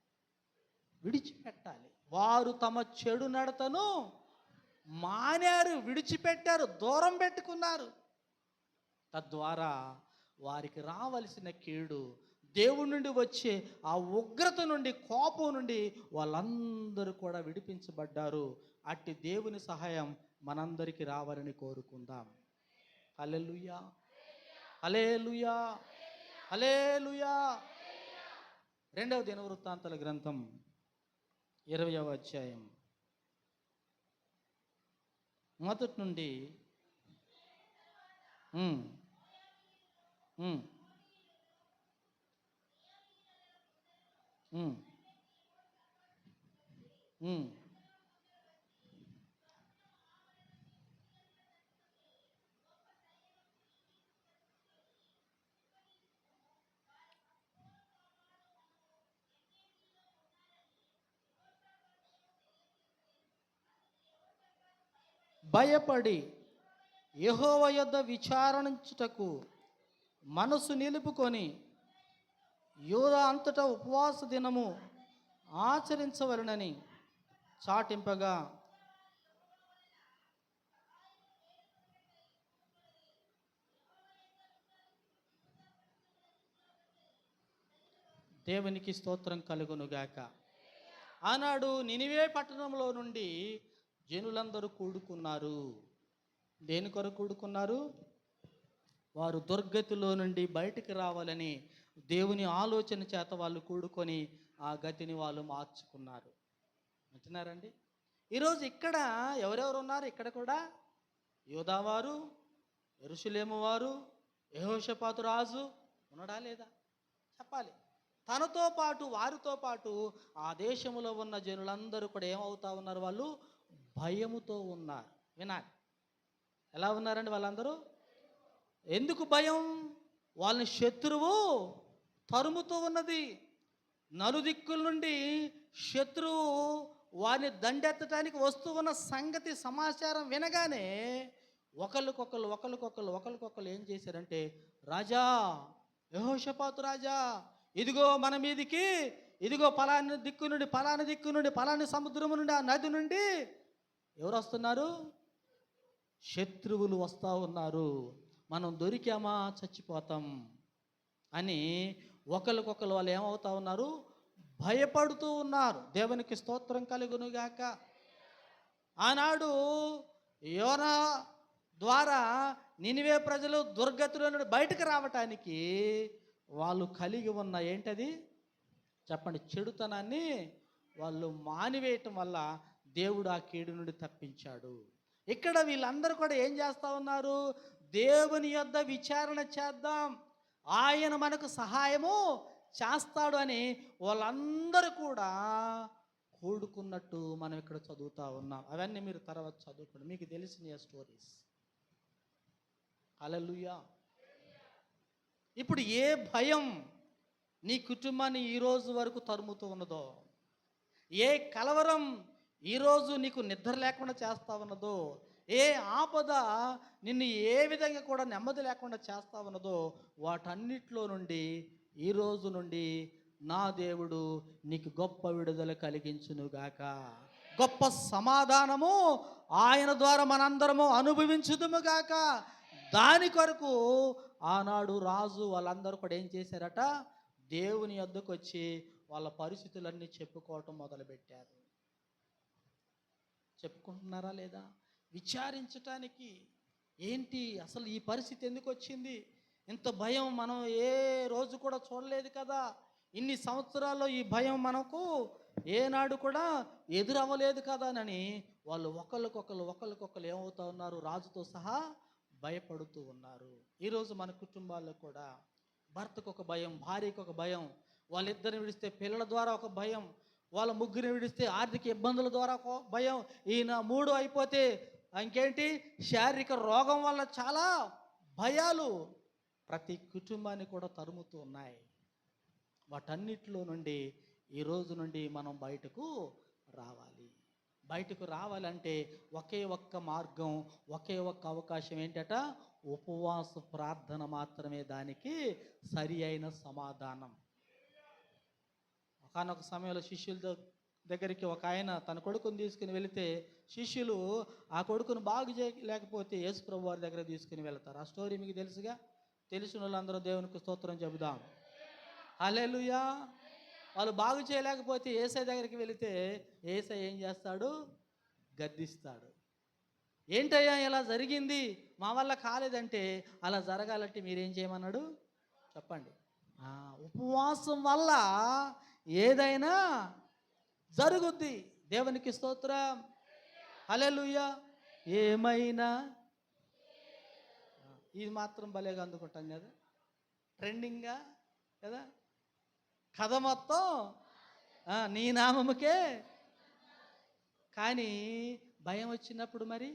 విడిచిపెట్టాలి. వారు తమ చెడు నడతను మానారు, విడిచిపెట్టారు, దూరం పెట్టుకున్నారు. తద్వారా వారికి రావలసిన కీడు, దేవుడి నుండి వచ్చే ఆ ఉగ్రత నుండి, కోపం నుండి వాళ్ళందరూ కూడా విడిపించబడ్డారు. అట్టి దేవుని సహాయం మనందరికీ రావాలని కోరుకుందాం. హల్లెలూయా, హల్లెలూయా, హల్లెలూయా. 2వ దినవృత్తాంతాల గ్రంథం 20వ అధ్యాయం మొదటి నుండి భయపడి యెహోవా యొద్ద విచారించుటకు మనసు నిలుపుకొని యూదా అంతటా ఉపవాస దినము ఆచరించవలనని చాటింపగా దేవునికి స్తోత్రం కలుగునుగాక. ఆనాడు నినివే పట్టణంలో నుండి జనులందరూ కూడుకున్నారు. దేని కొరకు కూడుకున్నారు? వారు దుర్గతిలో నుండి బయటికి రావాలని దేవుని ఆలోచన చేత వాళ్ళు కూడుకొని ఆ గతిని వాళ్ళు మార్చుకున్నారు. అంటున్నారండి. ఈరోజు ఇక్కడ ఎవరెవరు ఉన్నారు? ఇక్కడ కూడా యూదావారు, యెరూషలేము వారు, యెహోషాపాతు రాజు ఉన్నాడా లేదా? చెప్పాలి. తనతో పాటు, వారితో పాటు ఆ దేశంలో ఉన్న జనులందరూ కూడా ఏమవుతా ఉన్నారు? వాళ్ళు భయముతో ఉన్నారు. వినాలి, ఎలా ఉన్నారండి వాళ్ళందరూ? ఎందుకు భయం? వాళ్ళని శత్రువు తరుముతూ ఉన్నది. నలుదిక్కుల నుండి శత్రువు వారిని దండెత్తడానికి వస్తూ ఉన్న సంగతి సమాచారం వినగానే ఒకరికొకరు ఏం చేశారంటే, రాజా, యెహోషాపాతు రాజా, ఇదిగో మన మీదికి, ఇదిగో పలాని దిక్కు నుండి పలాని సముద్రము నుండి, ఆ నది నుండి ఎవరు వస్తున్నారు? శత్రువులు వస్తూ ఉన్నారు. మనం దొరికామా చచ్చిపోతాం అని ఒకరికొకరు వాళ్ళు ఏమవుతా ఉన్నారు? భయపడుతూ ఉన్నారు. దేవునికి స్తోత్రం కలుగునుగాక. ఆనాడు యోనా ద్వారా నినివే ప్రజలు దుర్గతిలో నుండి బయటకు రావటానికి వాళ్ళు కలిగి ఉన్న ఏంటది? చెప్పండి. చెడుతనాన్ని వాళ్ళు మానివేయటం వల్ల దేవుడు ఆ కీడు నుండి తప్పించాడు. ఇక్కడ వీళ్ళందరూ కూడా ఏం చేస్తూ ఉన్నారు? దేవుని యొద్ద విచారణ చేద్దాం, ఆయన మనకు సహాయము చేస్తాడు అని వాళ్ళందరూ కూడా కూడుకున్నట్టు మనం ఇక్కడ చదువుతూ ఉన్నాం. అవన్నీ మీరు తర్వాత చదువుకోండి, మీకు తెలిసిన స్టోరీస్. హల్లెలూయా. ఇప్పుడు ఏ భయం నీ కుటుంబాన్ని ఈరోజు వరకు తరుముతూ ఉన్నదో, ఏ కలవరం ఈరోజు నీకు నిద్ర లేకుండా చేస్తా ఉన్నదో, ఏ ఆపద నిన్ను ఏ విధంగా కూడా నెమ్మది లేకుండా చేస్తా ఉన్నదో, వాటన్నిటిలో నుండి ఈ రోజు నుండి నా దేవుడు నీకు గొప్ప విడుదల కలిగించునుగాక. గొప్ప సమాధానము ఆయన ద్వారా మనందరము అనుభవించుదుముగాక. దాని కొరకు ఆనాడు రాజు వాళ్ళందరూ కూడా ఏం చేశారట, దేవుని యొద్దకు వచ్చి వాళ్ళ పరిస్థితులన్నీ చెప్పుకోవటం మొదలుపెట్టారు. చెప్పుకుంటున్నారా లేదా? విచారించటానికి ఏంటి అసలు ఈ పరిస్థితి ఎందుకు వచ్చింది, ఇంత భయం మనం ఏ రోజు కూడా చూడలేదు కదా, ఇన్ని సంవత్సరాల్లో ఈ భయం మనకు ఏనాడు కూడా ఎదురవ్వలేదు కదా అని వాళ్ళు ఒకరికొకరు ఏమవుతా ఉన్నారు, రాజుతో సహా భయపడుతూ ఉన్నారు. ఈరోజు మన కుటుంబాల్లో కూడా భర్తకు ఒక భయం, భార్యకు ఒక భయం, వాళ్ళిద్దరిని విడిస్తే పిల్లల ద్వారా ఒక భయం, వాళ్ళ ముగ్గురిని విడిస్తే ఆర్థిక ఇబ్బందుల ద్వారా ఒక భయం, ఈయన 3 అయిపోతే ఇంకేంటి శారీరక రోగం వల్ల చాలా భయాలు ప్రతి కుటుంబాన్ని కూడా తరుముతూ ఉన్నాయి. వాటన్నిటిలో నుండి ఈ రోజు నుండి మనం బయటకు రావాలి. బయటకు రావాలంటే ఒకే ఒక్క మార్గం, ఒకే ఒక్క అవకాశం ఏంటట, ఉపవాస ప్రార్థన మాత్రమే దానికి సరి అయిన సమాధానం. ఒకానొక సమయంలో శిష్యుల దగ్గరికి ఒక ఆయన తన కొడుకుని తీసుకుని వెళితే శిష్యులు ఆ కొడుకును బాగు చేయలేకపోతే యేసు ప్రభు వారి దగ్గర తీసుకుని వెళ్తారు. ఆ స్టోరీ మీకు తెలుసుగా. తెలిసిన వాళ్ళందరూ దేవునికి స్తోత్రం చెబుదాం. హల్లెలూయా. వాళ్ళు బాగు చేయలేకపోతే యేసయ్య దగ్గరికి వెళితే యేసయ్య ఏం చేస్తాడు, గద్దిస్తాడు. ఏంటయ్యా ఇలా జరిగింది, మా వల్ల కాలేదంటే అలా జరగాలంటే మీరేం చేయమన్నాడు చెప్పండి. ఉపవాసం వల్ల ఏదైనా జరుగుద్ది. దేవునికి స్తోత్రం. హల్లెలూయా. ఏమైనా ఇది మాత్రం భలేగా అందుకుంటాం కదా, ట్రెండింగ్గా కదా, కథ మొత్తం నీ నామముకే. కానీ భయం వచ్చినప్పుడు మరి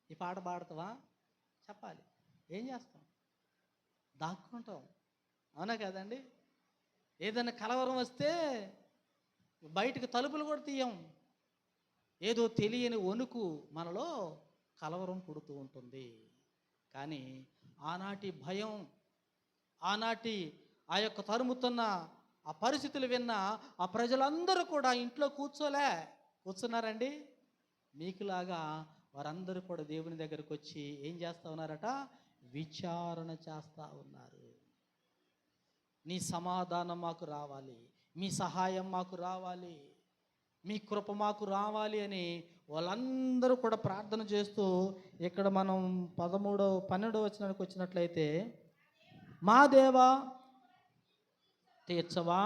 ఈ పాట పాడతావా చెప్పాలి, ఏం చేస్తాం, దాక్కుంటాం. అవునా కదండి? ఏదైనా కలవరం వస్తే బయటకు తలుపులు కూడా తీయం. ఏదో తెలియని వణుకు మనలో కలవరం పుడుతూ ఉంటుంది. కానీ ఆనాటి భయం, ఆనాటి ఆ యొక్క తరుముతున్న ఆ పరిస్థితులు విన్న ఆ ప్రజలందరూ కూడా ఇంట్లో కూర్చున్నారండి. మీకులాగా వారందరూ కూడా దేవుని దగ్గరకు వచ్చి ఏం చేస్తూ ఉన్నారట, విచారణ చేస్తూ ఉన్నారు. నీ సమాధానం మాకు రావాలి, మీ సహాయం మాకు రావాలి, మీ కృప మాకు రావాలి అని వాళ్ళందరూ కూడా ప్రార్థన చేస్తూ, ఇక్కడ మనం 12వ వచనానికి వచ్చినట్లయితే, మా దేవా తీర్చవా,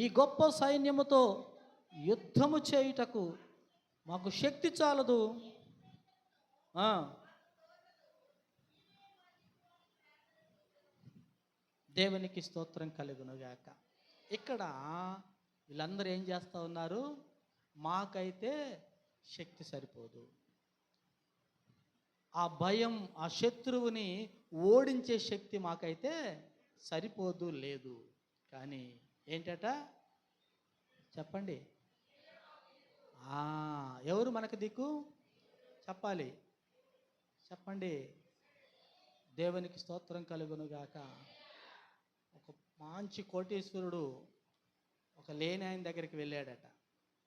ఈ గొప్ప సైన్యముతో యుద్ధము చేయుటకు మాకు శక్తి చాలదు. దేవునికి స్తోత్రం కలుగునుగాక. ఇక్కడ వీళ్ళందరూ ఏం చేస్తూ ఉన్నారు, మాకైతే శక్తి సరిపోదు, ఆ భయం, ఆ శత్రువుని ఓడించే శక్తి మాకైతే సరిపోదు, లేదు. కానీ ఏంటట చెప్పండి, ఎవరు మనకు దిక్కు చెప్పాలి, చెప్పండి. దేవునికి స్తోత్రం కలుగునుగాక. ఒక మంచి కోటీశ్వరుడు ఒక లేని ఆయన దగ్గరికి వెళ్ళాడట.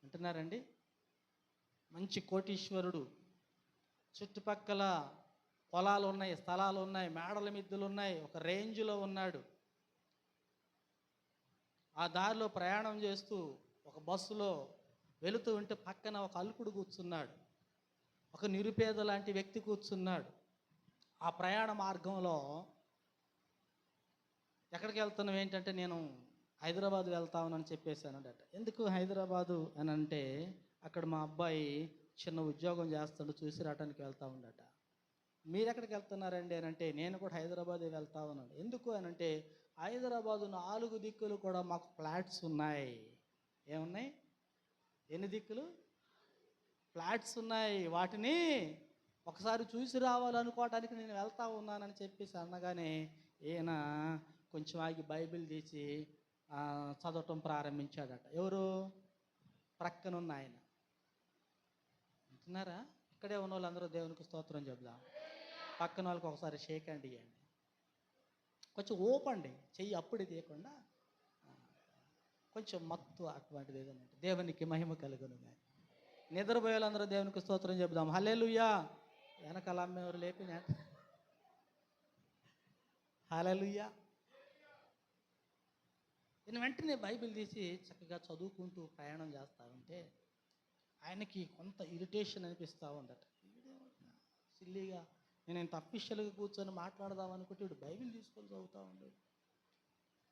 అంటున్నారండి, మంచి కోటీశ్వరుడు, చుట్టుపక్కల పొలాలు ఉన్నాయి, స్థలాలు ఉన్నాయి, మేడల మిద్దెలు ఉన్నాయి, ఒక రేంజ్లో ఉన్నాడు. ఆ దారిలో ప్రయాణం చేస్తూ ఒక బస్సులో వెళుతూ ఉంటే పక్కన ఒక అల్పుడు కూర్చున్నాడు, ఒక నిరుపేద లాంటి వ్యక్తి కూర్చున్నాడు. ఆ ప్రయాణ మార్గంలో ఎక్కడికి వెళ్తున్నావు ఏంటంటే, నేను హైదరాబాద్ వెళ్తామని చెప్పేశానట. ఎందుకు హైదరాబాదు అని అంటే, అక్కడ మా అబ్బాయి చిన్న ఉద్యోగం చేస్తాడు, చూసి రావడానికి వెళ్తా ఉండట. మీరు ఎక్కడికి వెళ్తున్నారండి అని అంటే, నేను కూడా హైదరాబాదే వెళ్తా ఉన్నాను. ఎందుకు అని అంటే, హైదరాబాదు 4 దిక్కులు కూడా మాకు ఫ్లాట్స్ ఉన్నాయి. ఏమున్నాయి? ఎన్ని దిక్కులు? ఫ్లాట్స్ ఉన్నాయి. వాటిని ఒకసారి చూసి రావాలనుకోవటానికి నేను వెళ్తా ఉన్నానని చెప్పేసి అనగానే ఈయన కొంచెం ఆగి బైబిల్ తీసి చదవటం ప్రారంభించాడట. ఎవరు? ప్రక్కనున్న ఆయన. అంటున్నారా? ఇక్కడే ఉన్న వాళ్ళందరూ దేవునికి స్తోత్రం చెబుదాం. పక్కన వాళ్ళకి ఒకసారి షేక్ హ్యాండ్ ఇవ్వండి. కొంచెం ఓపండి, చెయ్యి అప్పుడు తీయకుండా కొంచెం మత్తు అటువంటిది ఏదైనా దేవునికి మహిమ కలుగును. నిద్రపోయే వాళ్ళందరూ దేవునికి స్తోత్రం చెబుదాం. హల్లెలూయా. వెనకాల అమ్మేవారు లేపిన హల్లెలూయా. నేను వెంటనే బైబిల్ తీసి చక్కగా చదువుకుంటూ ప్రయాణం చేస్తూ ఉంటే ఆయనకి కొంత ఇరిటేషన్ అనిపిస్తూ ఉందట. సిల్లీగా నేను ఇంత అఫీషియల్గా కూర్చొని మాట్లాడదాం అనుకుంటే ఇప్పుడు బైబిల్ తీసుకొని చదువుతూ ఉండేది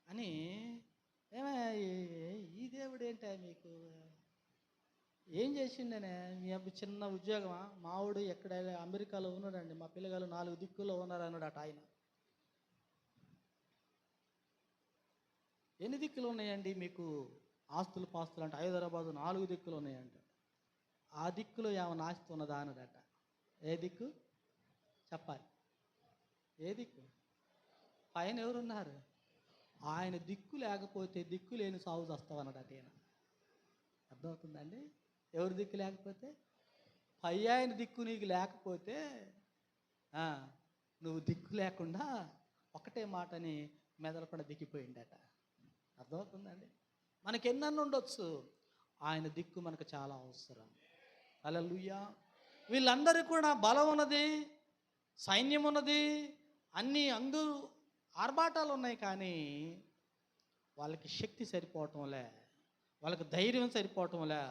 అని. ఈ దేవుడు ఏంటా మీకు ఏం చేసిండనే? మీ అబ్బాయి చిన్న ఉద్యోగమా? మావుడు ఎక్కడ అమెరికాలో ఉన్నాడండి, మా పిల్లగాలు 4 దిక్కుల్లో ఉన్నారు అన్నాడట ఆయన. ఎన్ని దిక్కులు ఉన్నాయండి మీకు ఆస్తులు పాస్తులు అంటే? హైదరాబాదు 4 దిక్కులు ఉన్నాయంట. ఆ దిక్కులో ఏమైనా ఆస్తి ఉన్నదా అన్నాడట. ఏ దిక్కు చెప్పాలి? ఏ దిక్కు? పైన ఎవరున్నారు? ఆయన దిక్కు లేకపోతే దిక్కు లేని సాగు వస్తావన్నాడట ఈయన. అర్థమవుతుందండి? ఎవరి దిక్కు లేకపోతే? పై ఆయన దిక్కు నీకు లేకపోతే నువ్వు దిక్కు లేకుండా ఒకటే మాటని మెదలకుండా దిక్కిపోయిందట. అర్థమవుతుందండి? మనకి ఎన్నన్ను ఉండొచ్చు, ఆయన దిక్కు మనకు చాలా అవసరం. హల్లెలూయా. వీళ్ళందరూ కూడా బలం ఉన్నది, సైన్యం ఉన్నది, అన్ని ఆర్భాటాలు ఉన్నాయి, కానీ వాళ్ళకి శక్తి సరిపోవటంలే, వాళ్ళకి ధైర్యం సరిపోవటంలే.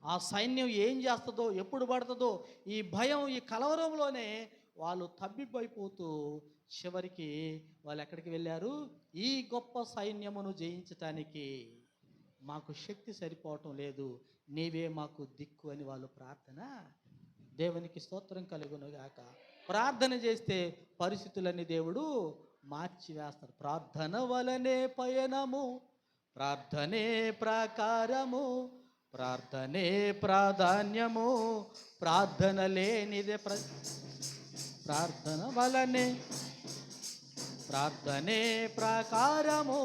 ఆ సైన్యం ఏం చేస్తుందో, ఎప్పుడు పడుతుందో, ఈ భయం, ఈ కలవరంలోనే వాళ్ళు తబ్బిబ్బైపోతూ చివరికి వాళ్ళు ఎక్కడికి వెళ్ళారు? ఈ గొప్ప సైన్యమును జయించటానికి మాకు శక్తి సరిపోవటం లేదు, నీవే మాకు దిక్కు అని వాళ్ళు ప్రార్థన. దేవునికి స్తోత్రం కలుగునుగాక. ప్రార్థన చేస్తే పరిస్థితులన్నీ దేవుడు మార్చివేస్తాడు. ప్రార్థన వలనే పయనము, ప్రార్థనే ప్రాకారము, ప్రార్థనే ప్రాధాన్యము, ప్రార్థన లేనిదే ప్రార్థన వలనే, ప్రార్థనే ప్రాకారము,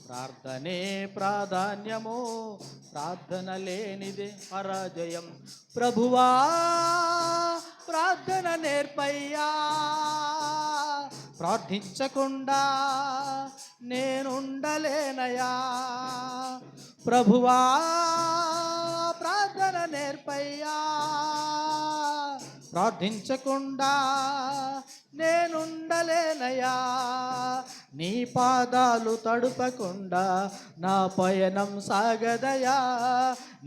ప్రార్థనే ప్రాధాన్యము, ప్రార్థన లేనిదే పరాజయం. ప్రభువా ప్రార్థన నేర్పయ్యా, ప్రార్థించకుండా నేనుండలేనయా. ప్రభువా ప్రార్థన నేర్పయ్యా, ప్రార్థించకుండా నేనుండలేనయా. నీ పాదాలు తడుపకుండా నా పయనం సాగదయా,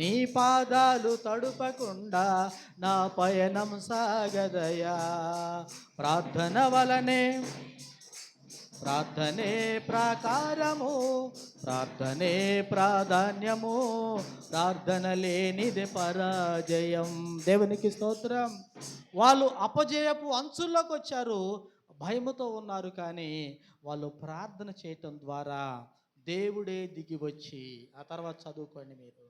నీ పాదాలు తడుపకుండా నా పయనం సాగదయా. ప్రార్థన వలనే, ప్రార్థనే ప్రాకారము, ప్రార్థనే ప్రాధాన్యము, ప్రార్థన లేనిది పరాజయం. దేవునికి స్తోత్రం. వాళ్ళు అపజయపు అంచుల్లోకి వచ్చారు, భయముతో ఉన్నారు, కానీ వాళ్ళు ప్రార్థన చేయటం ద్వారా దేవుడే దిగి వచ్చి, ఆ తర్వాత చదువుకోండి మీరు,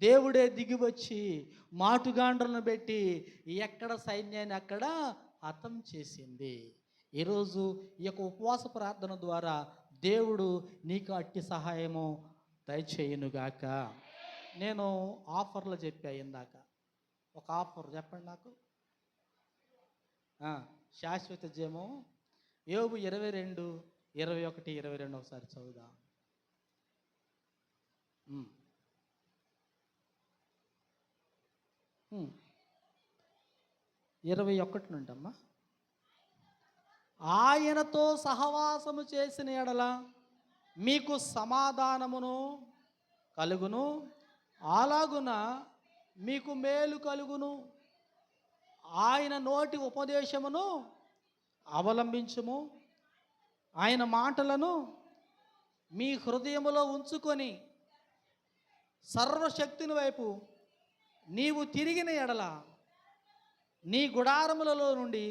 దేవుడే దిగి వచ్చి మాటుగాండ్రలను పెట్టి ఎక్కడ సైన్యాన్ని అక్కడ హతం చేసింది. ఈరోజు ఈ యొక్క ఉపవాస ప్రార్థన ద్వారా దేవుడు నీకు అట్టి సహాయము దయచేయునుగాక. నేను ఆఫర్లు చెప్పా ఇందాక, ఒక ఆఫర్ చెప్పండి నాకు. శాశ్వత జయము, యోబు 22, 21, 22 ఒకసారి చదువుదాం. 21 నుండమ్మా. ఆయనతో సహవాసము చేసిన ఎడల మీకు సమాధానమును కలుగును, అలాగున మీకు మేలు కలుగును. ఆయన నోటి ఉపదేశమును అవలంబించుము, ఆయన మాటలను మీ హృదయములో ఉంచుకొని సర్వశక్తిని వైపు నీవు తిరిగిన ఎడల నీ గుడారములలో నుండి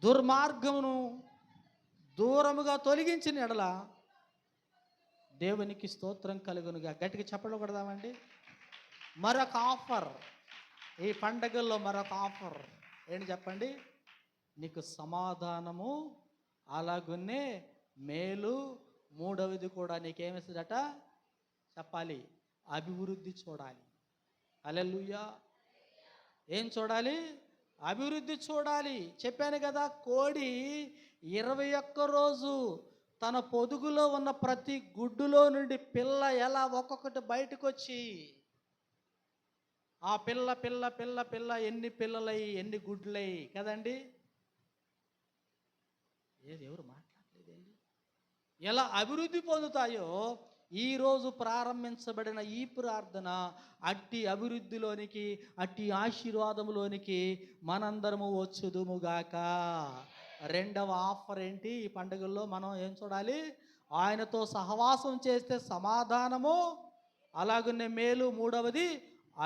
దుర్మార్గమును దూరముగా తొలగించిన ఎడల దేవునికి స్తోత్రం కలుగునుగా. గట్టిగా చెప్పడం కొడదామండి. మరొక ఆఫర్ ఈ పండగల్లో, మరొక ఆఫర్ ఏంటి చెప్పండి? నీకు సమాధానము, అలాగున్నే మేలు, మూడవది కూడా నీకేమిస్తుందట చెప్పాలి, అభివృద్ధి చూడాలి. హల్లెలూయా. ఏం చూడాలి? అభివృద్ధి చూడాలి. చెప్పాను కదా, కోడి 21 రోజు తన పొదుగులో ఉన్న ప్రతి గుడ్డులో నుండి పిల్ల ఎలా ఒక్కొక్కటి బయటకు వచ్చి ఆ పిల్ల పిల్ల పిల్ల పిల్ల ఎన్ని పిల్లలై ఎన్ని గుడ్లై కదండి. ఎవరు మాట్లాడలేదండి. ఎలా అభివృద్ధి పొందుతాయో ఈరోజు ప్రారంభించబడిన ఈ ప్రార్థన అట్టి అభివృద్ధిలోనికి అట్టి ఆశీర్వాదంలోనికి మనందరము వచ్చుదుముగాక. రెండవ ఆఫర్ ఏంటి? ఈ పండుగల్లో మనం ఏం చూడాలి? ఆయనతో సహవాసం చేస్తే సమాధానము, అలాగనే మేలు. మూడవది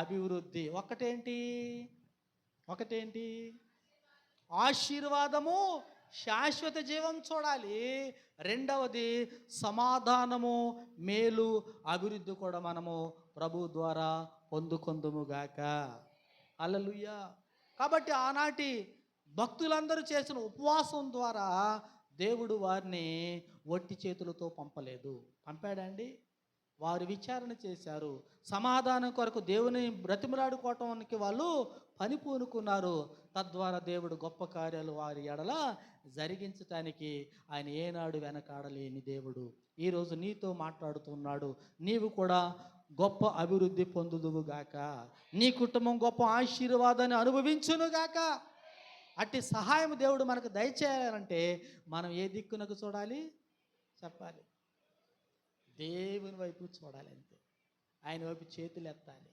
అభివృద్ధి. ఒకటేంటి? ఆశీర్వాదము, శాశ్వత జీవం చూడాలి. రెండవది సమాధానము, మేలు, అభివృద్ధి కూడా మనము ప్రభు ద్వారా పొందుకొందుముగాక. హల్లెలూయా. కాబట్టి ఆనాటి భక్తులందరూ చేసిన ఉపవాసం ద్వారా దేవుడు వారిని ఒట్టి చేతులతో పంపలేదు. పంపాడండి. వారు విచారణ చేశారు. సమాధానం కొరకు దేవుని బ్రతిమలాడుకోవటానికి వాళ్ళు పని పూనుకున్నారు. తద్వారా దేవుడు గొప్ప కార్యాలు వారి ఎడల జరిగించటానికి ఆయన ఏనాడు వెనకాడలేని దేవుడు ఈరోజు నీతో మాట్లాడుతున్నాడు. నీవు కూడా గొప్ప అభివృద్ధి పొందుదువుగాక. నీ కుటుంబం గొప్ప ఆశీర్వాదాన్ని అనుభవించునుగాక. అట్టి సహాయం దేవుడు మనకు దయచేయాలంటే మనం ఏ దిక్కునకు చూడాలి? చెప్పాలి. దేవుని వైపు చూడాలి. అంతే. ఆయన వైపు చేతులు ఎత్తాలి.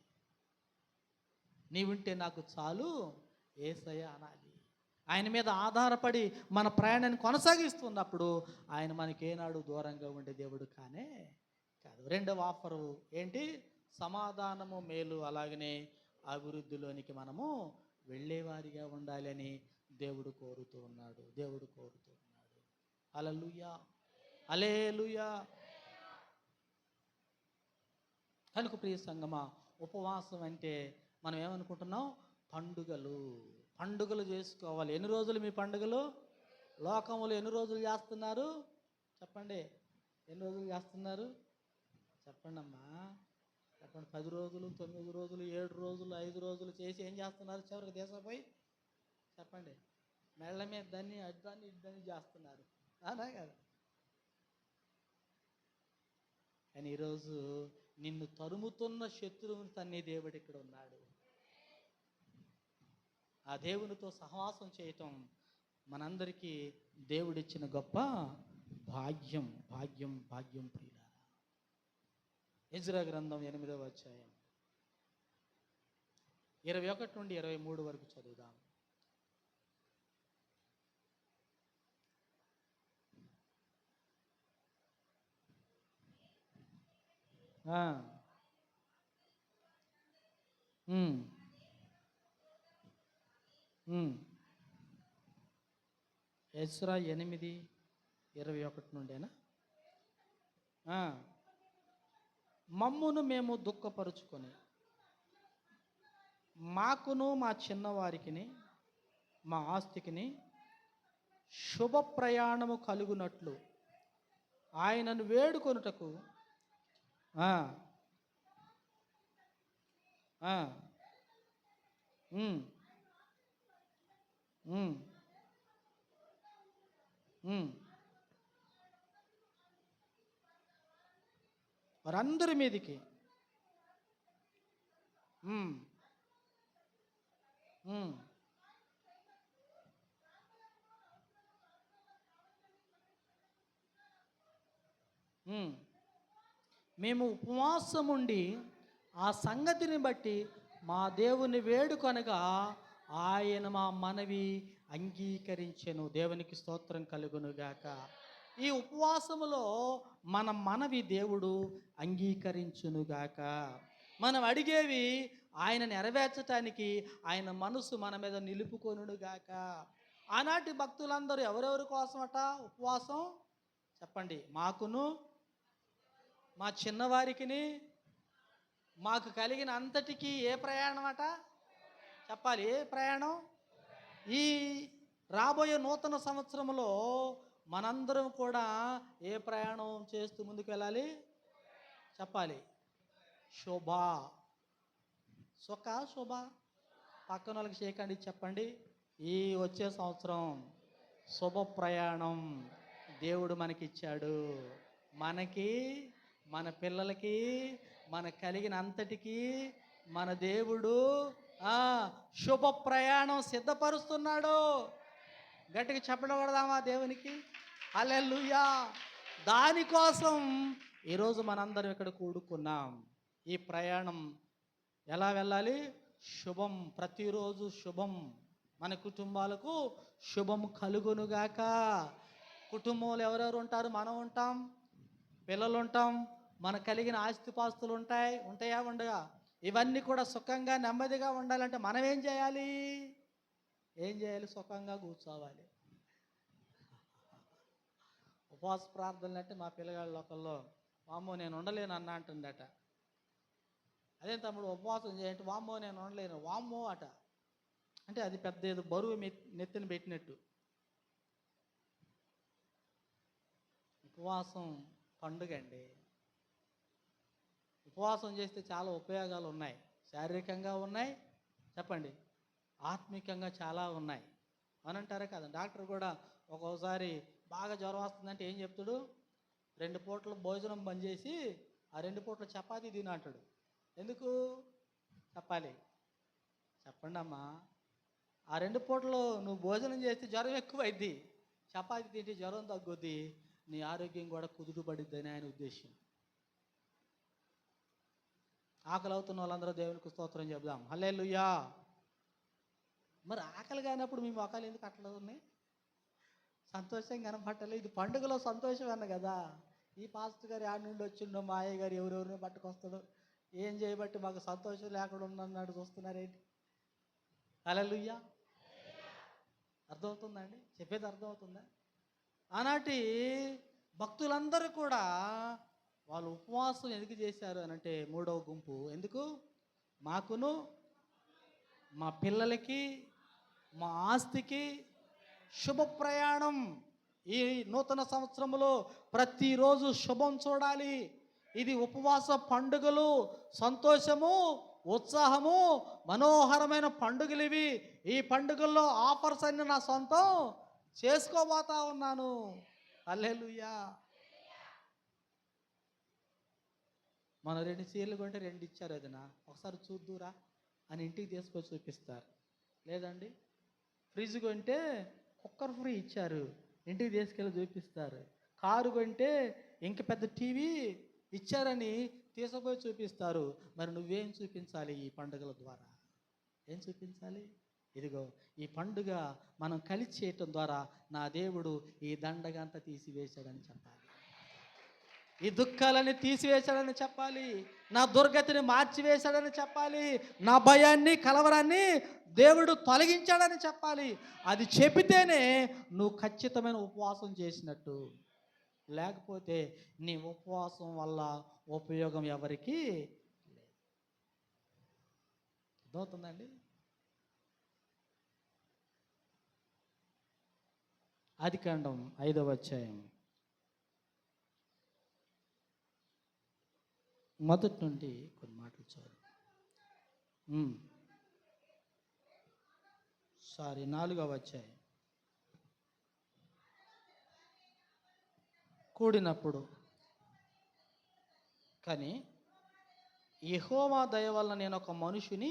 నీవుంటే నాకు చాలు యేసయ్య అనాలి. ఆయన మీద ఆధారపడి మన ప్రయాణాన్ని కొనసాగిస్తున్నప్పుడు ఆయన మనకేనాడు దూరంగా ఉండే దేవుడు కానే కాదు. రెండవ ఆఫరు ఏంటి? సమాధానము, మేలు, అలాగనే అభివృద్ధిలోనికి మనము వెళ్ళేవారిగా ఉండాలి అని దేవుడు కోరుతూ ఉన్నాడు. హల్లెలూయా, హల్లెలూయా. కనుక ప్రియ సంగమా, ఉపవాసం అంటే మనం ఏమనుకుంటున్నాం? పండుగలు చేసుకోవాలి. ఎన్ని రోజులు మీ పండుగలు? లోకములు ఎన్ని రోజులు చేస్తున్నారు? చెప్పండి. ఎన్ని రోజులు చేస్తున్నారు? చెప్పండి అమ్మా, చెప్పండి. 10 రోజులు, 9 రోజులు, 7 రోజులు, 5 రోజులు చేసి ఏం చేస్తున్నారు? చివరికి దేశపోయి చెప్పండి. మెళ్ళ మీద దాన్ని అడ్డాన్ని ఇద్దని చేస్తున్నారు. అలా కదా. కానీ ఈరోజు నిన్ను తరుముతున్న శత్రువుని తన్నే దేవుడు ఇక్కడ ఉన్నాడు. ఆ దేవునితో సహవాసం చేయటం మనందరికీ దేవుడిచ్చిన గొప్ప భాగ్యం. ప్రియులారా, ఎజ్రా గ్రంథం 8వ అధ్యాయం 21 నుండి 23 వరకు చదువుదాం. ఎజ్రా 8:21 నుండేనా? మమ్మును మేము దుఃఖపరుచుకొని మాకును మా చిన్నవారికిని మా ఆస్తికిని శుభ ప్రయాణము కలుగునట్లు ఆయనను వేడుకొనుటకు వారందరి మీదికి మేము ఉపవాసం ఉండి ఆ సంగతిని బట్టి మా దేవుని వేడుకొనగా ఆయన మా మనవి అంగీకరించెను. దేవునికి స్తోత్రం కలుగునుగాక. ఈ ఉపవాసములో మన మనవి దేవుడు అంగీకరించునుగాక. మనం అడిగేవి ఆయన నెరవేర్చటానికి ఆయన మనసు మన మీద నిలుపుకొనుగాక. ఆనాటి భక్తులందరూ ఎవరెవరి కోసమట ఉపవాసం? చెప్పండి. మాకును మా చిన్నవారికిని మాకు కలిగిన అంతటికీ ఏ ప్రయాణం అట? చెప్పాలి. ఏ ప్రయాణం? ఈ రాబోయే నూతన సంవత్సరంలో మనందరం కూడా ఏ ప్రయాణం చేస్తూ ముందుకు వెళ్ళాలి? చెప్పాలి. సుఖ శుభ? పక్కన వాళ్ళకి చేయకండి, చెప్పండి. ఈ వచ్చే సంవత్సరం శుభ ప్రయాణం దేవుడు మనకిచ్చాడు. మనకి, మన పిల్లలకి, మన కలిగిన అంతటికీ మన దేవుడు శుభ ప్రయాణం సిద్ధపరుస్తున్నాడు. గట్టిగా చెప్పడం కొడదామా దేవునికి? హల్లెలూయా. దానికోసం ఈరోజు మనందరం ఇక్కడ కూడుకున్నాం. ఈ ప్రయాణం ఎలా వెళ్ళాలి? శుభం, ప్రతిరోజు శుభం. మన కుటుంబాలకు శుభం కలుగునుగాక. కుటుంబంలో ఎవరెవరు ఉంటారు? మనం ఉంటాం, పిల్లలు ఉంటాం, మనకు కలిగిన ఆస్తిపాస్తులు ఉంటాయా? ఉండగా? ఇవన్నీ కూడా సుఖంగా నెమ్మదిగా ఉండాలంటే మనం ఏం చేయాలి? సుఖంగా కూర్చోవాలి. ఉపవాస ప్రార్థనలు అంటే మా పిల్లగాళ్ళ ఒకళ్ళు, వామ్మో నేను ఉండలేను అన్న అంటుండట. అదే తమ్ముడు ఉపవాసం చేయంటే, వామ్మో నేను ఉండలేను, వామ్మో అట. అంటే అది పెద్ద ఏదో బరువు నెత్తిన పెట్టినట్టు. ఉపవాసం పండుగ అండి. ఉపవాసం చేస్తే చాలా ఉపయోగాలు ఉన్నాయి. శారీరకంగా ఉన్నాయి, చెప్పండి, ఆత్మికంగా చాలా ఉన్నాయి. అనంటారా కదా? డాక్టర్ కూడా ఒక్కోసారి బాగా జ్వరం వస్తుందంటే ఏం చెప్తాడు? 2 పూటలు భోజనం బంద్ చేసి ఆ 2 పూటలు చపాతీ తిను అంటాడు. ఎందుకు చెప్పాలి? చెప్పండి అమ్మా. ఆ 2 పూటలు నువ్వు భోజనం చేస్తే జ్వరం ఎక్కువైద్ది, చపాతీ తింటే జ్వరం తగ్గుద్ది, నీ ఆరోగ్యం కూడా కుదుటపడిద్దని ఆయన ఉద్దేశం. ఆకలి అవుతున్న వాళ్ళందరూ దేవునికి స్తోత్రం చెప్దాం. హల్లెలూయా. మరి ఆకలి కానప్పుడు మీ మొఖాలు ఎందుకు అట్లా ఉన్నాయి? సంతోషం కనపట్టలేదు. ఇది పండుగలో సంతోషం అన్న కదా. ఈ పాస్టర్ గారు ఆడ నుండి వచ్చిండో, మా అయ్య గారు ఎవరెవరిని పట్టుకొస్తాడో, ఏం చేయబట్టి మాకు సంతోషం లేకుండా ఉందన్నాడు. చూస్తున్నారేంటి? హల్లెలూయా. అర్థమవుతుందండి? చెప్పేది అర్థమవుతుందా? ఆనాటి భక్తులందరూ కూడా వాళ్ళు ఉపవాసం ఎందుకు చేశారు అని అంటే, 3వ గుంపు ఎందుకు? మాకును, మా పిల్లలకి, మా ఆస్తికి శుభ ప్రయాణం. ఈ నూతన సంవత్సరంలో ప్రతిరోజు శుభం చూడాలి. ఇది ఉపవాస పండుగలు, సంతోషము, ఉత్సాహము, మనోహరమైన పండుగలు ఇవి. ఈ పండుగల్లో ఆఫర్స్ అన్ని నా సొంతం చేసుకోబోతా ఉన్నాను. హల్లెలూయా. మనం 2 చీరలు కొంటే 2 ఇచ్చారు, అదినా ఒకసారి చూద్దురా అని ఇంటికి తీసుకొని చూపిస్తారు. లేదండి, ఫ్రిడ్జ్ కొంటే కుక్కర్ ఫ్రీ ఇచ్చారు, ఇంటికి తీసుకెళ్ళి చూపిస్తారు. కారు కొంటే ఇంక పెద్ద టీవీ ఇచ్చారని తీసుకుపోయి చూపిస్తారు. మరి నువ్వేం చూపించాలి? ఈ పండుగల ద్వారా ఏం చూపించాలి? ఇదిగో ఈ పండుగ మనం కలిసి చేయటం ద్వారా నా దేవుడు ఈ దండగంతా తీసివేశాడని చెప్పాలి, ఈ దుఃఖాలని తీసివేశాడని చెప్పాలి, నా దుర్గతిని మార్చివేశాడని చెప్పాలి, నా భయాన్ని, కలవరాన్ని దేవుడు తొలగించాడని చెప్పాలి. అది చెబితేనే నువ్వు ఖచ్చితమైన ఉపవాసం చేసినట్టు. లేకపోతే నీ ఉపవాసం వల్ల ఉపయోగం ఎవరికి లేదు. అర్థమవుతుందండి? ఆదికాండం 5వ అధ్యాయం మొదటి నుండి కొన్ని మాటలు చదువు. 4వ అధ్యాయం. కూడినప్పుడు కానీ యెహోవా దయ వలన నేను ఒక మనుషుని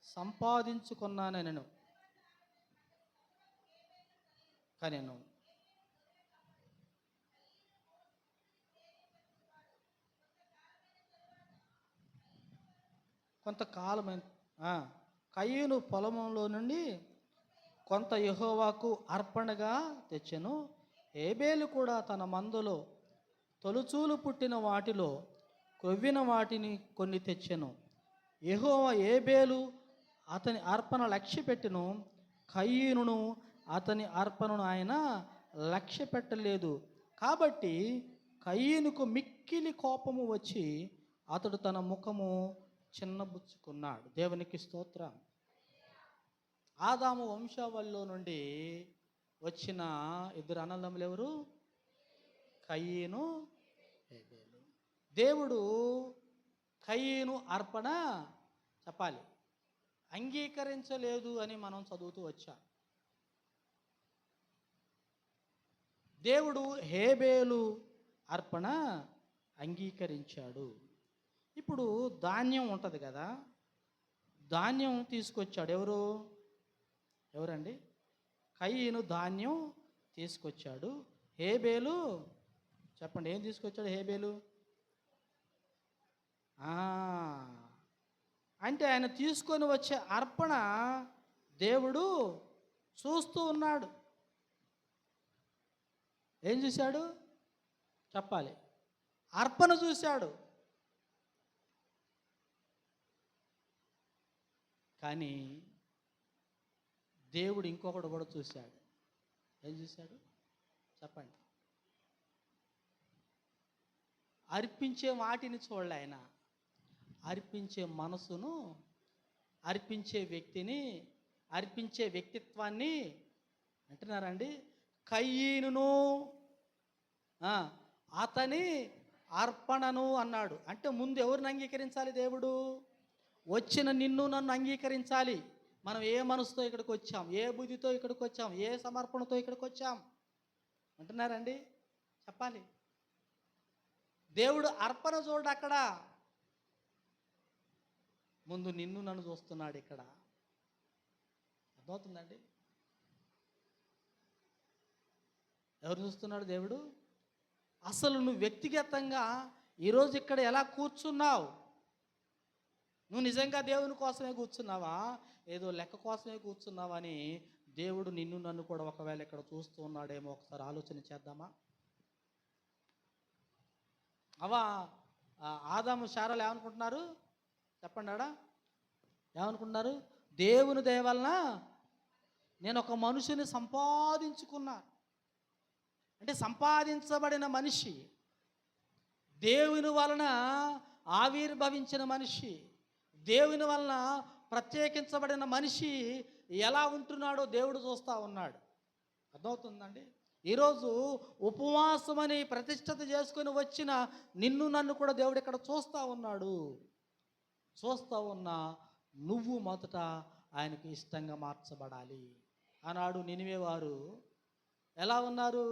సంపాదించుకున్నానెను. కనెను కొంతకాలమైన కయీను పొలంలో నుండి కొంత యెహోవాకు అర్పణగా తెచ్చెను. హేబేలు కూడా తన మందలో తొలుచూలు పుట్టిన వాటిలో కొవ్విన వాటిని కొన్ని తెచ్చెను. యెహోవా హేబేలు అతని అర్పణ లక్ష్యపెట్టెను, కయీనును అతని అర్పణను ఆయన లక్ష్య పెట్టలేదు. కాబట్టి కయీనుకు మిక్కిలి కోపము వచ్చి అతడు తన ముఖము చిన్నబుచ్చుకున్నాడు. దేవునికి స్తోత్రం. ఆదాము వంశావళిలో నుండి వచ్చిన 2 అన్నదమ్ములు ఎవరు? కయీను, హేబేలు. దేవుడు కయీను అర్పణ చెప్పాలి. అంగీకరించలేదు అని మనం చదువుతూ వచ్చాం. దేవుడు హేబేలు అర్పణ అంగీకరించాడు. ఇప్పుడు ధాన్యం ఉంటుంది కదా, ధాన్యం తీసుకొచ్చాడు. ఎవరండి? కయీను ధాన్యం తీసుకొచ్చాడు. హేబేలు, చెప్పండి, ఏం తీసుకొచ్చాడు హేబేలు? అంటే ఆయన తీసుకొని వచ్చే అర్పణ దేవుడు చూస్తూ ఉన్నాడు. ఏం చూశాడు? చెప్పాలి. అర్పణ చూశాడు. కానీ దేవుడు ఇంకొకడు కూడా చూశాడు. ఏం చూశాడు? చెప్పండి. అర్పించే వాటిని చూడలే ఆయన, అర్పించే మనసును, అర్పించే వ్యక్తిని, అర్పించే వ్యక్తిత్వాన్ని అంటున్నారండి. కయీనును అతని అర్పణను అన్నాడు. అంటే ముందు ఎవరిని అంగీకరించాలి? దేవుడు వచ్చిన నిన్ను నన్ను అంగీకరించాలి. మనం ఏ మనసుతో ఇక్కడికి వచ్చాం, ఏ బుద్ధితో ఇక్కడికి వచ్చాం, ఏ సమర్పణతో ఇక్కడికి వచ్చాం అంటున్నారండి. చెప్పాలి. దేవుడు అర్పణ చూడు, అక్కడ ముందు నిన్ను నన్ను చూస్తున్నాడు. ఇక్కడ అర్థమవుతుందండి? ఎవరు చూస్తున్నాడు? దేవుడు. అసలు నువ్వు వ్యక్తిగతంగా ఈరోజు ఇక్కడ ఎలా కూర్చున్నావు? నువ్వు నిజంగా దేవుని కోసమే కూర్చున్నావా, ఏదో లెక్క కోసమే కూర్చున్నావా అని దేవుడు నిన్ను నన్ను కూడా ఒకవేళ ఇక్కడ చూస్తూ ఉన్నాడేమో ఒకసారి ఆలోచన చేద్దామా? ఆదాము శారాలు ఏమనుకుంటున్నారు? చెప్పండి. ఏమనుకుంటున్నారు? దేవుని దయ వలన నేను ఒక మనిషిని సంపాదించుకున్నా. అంటే సంపాదించబడిన మనిషి, దేవుని వలన ఆవిర్భవించిన మనిషి, దేవుని వలన ప్రత్యేకించబడిన మనిషి ఎలా ఉంటున్నాడో దేవుడు చూస్తూ ఉన్నాడు. అర్థమవుతుందండి? ఈరోజు ఉపవాసం అని ప్రతిష్ఠత చేసుకొని వచ్చిన నిన్ను నన్ను కూడా దేవుడు ఇక్కడ చూస్తూ ఉన్నాడు. చూస్తూ ఉన్నా నువ్వు మొదట ఆయనకు ఇష్టంగా మార్చబడాలి. ఆనాడు నినివే వారు ఎలా ఉన్నారు?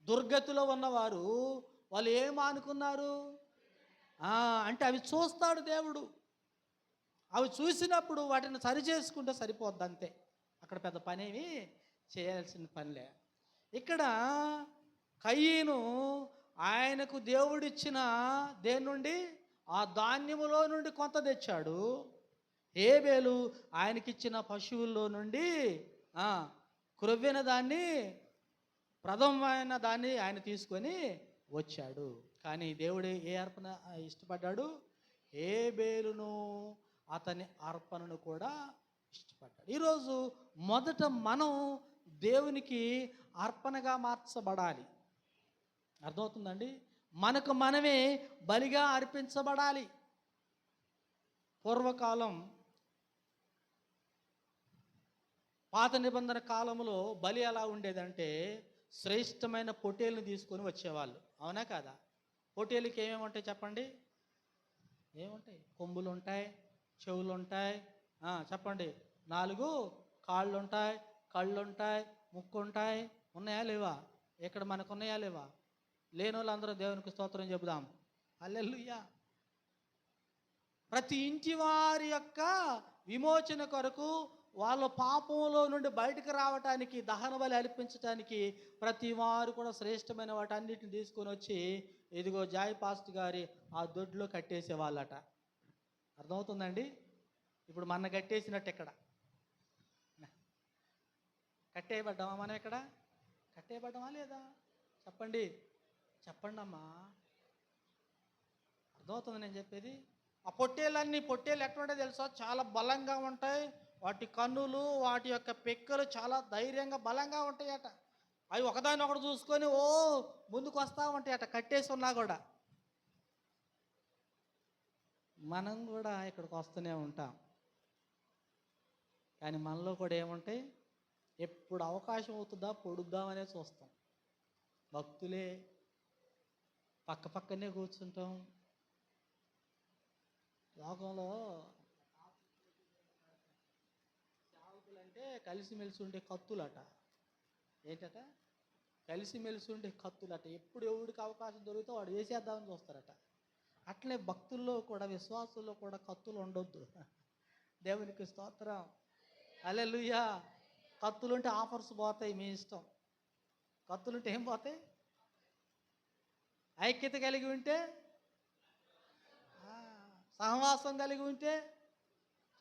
దుర్గతిలో ఉన్నవారు. వాళ్ళు ఏం అనుకున్నారు? అంటే అవి చూస్తాడు దేవుడు. అవి చూసినప్పుడు వాటిని సరి చేసుకుంటే సరిపోద్ది, అంతే. అక్కడ పెద్ద పనేమి చేయాల్సిన పనిలే. ఇక్కడ కయీను ఆయనకు దేవుడిచ్చిన దేని నుండి? ఆ ధాన్యములో నుండి కొంత తెచ్చాడు. హేబేలు ఆయనకిచ్చిన పశువుల్లో నుండి క్రొవ్విన దాన్ని, ప్రథమమైన దాన్ని ఆయన తీసుకొని వచ్చాడు. కానీ దేవుడు ఏ అర్పణ ఇష్టపడ్డాడు? హేబేలును అతని అర్పణను కూడా ఇష్టపడ్డాడు. ఈరోజు మొదట మనం దేవునికి అర్పణగా మార్చబడాలి. అర్థమవుతుందండి? మనకు మనమే బలిగా అర్పించబడాలి. పూర్వకాలం, పాత నిబంధన కాలంలో బలి ఎలా ఉండేదంటే శ్రేష్టమైన పొట్టేలుని తీసుకొని వచ్చేవాళ్ళు. అవునా కాదా? పొట్టేలుకి ఏమేమి ఉంటాయి చెప్పండి? ఏముంటాయి? కొమ్ములు ఉంటాయి, చెవులు ఉంటాయి, చెప్పండి, 4 కాళ్ళు ఉంటాయి, కళ్ళు ఉంటాయి, ముక్కు ఉంటాయి. ఉన్నాయా లేవా? ఇక్కడ మనకు ఉన్నాయా లేవా? లేని వాళ్ళందరూ దేవునికి స్తోత్రం చెబుదాం. హల్లెలూయా. ప్రతి ఇంటి వారి యొక్క విమోచన కొరకు, వాళ్ళ పాపంలో నుండి బయటకు రావటానికి, దహన బలి అర్పించడానికి ప్రతి వారు కూడా శ్రేష్టమైన వాటన్నిటిని తీసుకొని వచ్చి ఇదిగో జాయ్ పాస్ట్ గారి ఆ దొడ్లో కట్టేసేవాళ్ళట. అర్థమవుతుందండి? ఇప్పుడు మన కట్టేసినట్టు ఇక్కడ కట్టేయబడ్డామా? మనం ఇక్కడ కట్టేయబడ్డామా లేదా? చెప్పండి, చెప్పండి అమ్మా. అర్థమవుతుంది నేను చెప్పేది? ఆ పొట్టేలు ఎట్లుంటాయి తెలుసా? చాలా బలంగా ఉంటాయి. వాటి కన్నులు, వాటి యొక్క పెక్కలు చాలా ధైర్యంగా బలంగా ఉంటాయట. అవి ఒకదాన్ని ఒకటి చూసుకొని ముందుకు వస్తూ ఉంటాయట, కట్టేసి ఉన్నా కూడా. మనం కూడా ఇక్కడికి వస్తూనే ఉంటాం. కానీ మనలో కూడా ఏముంటాయి? ఎప్పుడు అవకాశం అవుతుందా పొడుద్దామనే చూస్తాం. భక్తులే పక్కనే కూర్చుంటాం. లోకంలో అంటే కలిసిమెలిసి ఉండే కత్తులట. ఏంటట? కలిసిమెలిసి ఉండే కత్తులట. ఎప్పుడు ఎవడికి అవకాశం దొరికితే వాడు వేసేద్దామని చూస్తారట. అట్లే భక్తుల్లో కూడా, విశ్వాసుల్లో కూడా కత్తులు ఉండొద్దు. దేవునికి స్తోత్రం. హల్లెలూయా. కత్తులుంటే ఆఫర్స్ పోతాయి, మీ ఇష్టం. కత్తులుంటే ఏం పోతాయి? ఐక్యత కలిగి ఉంటే, సహవాసం కలిగి ఉంటే,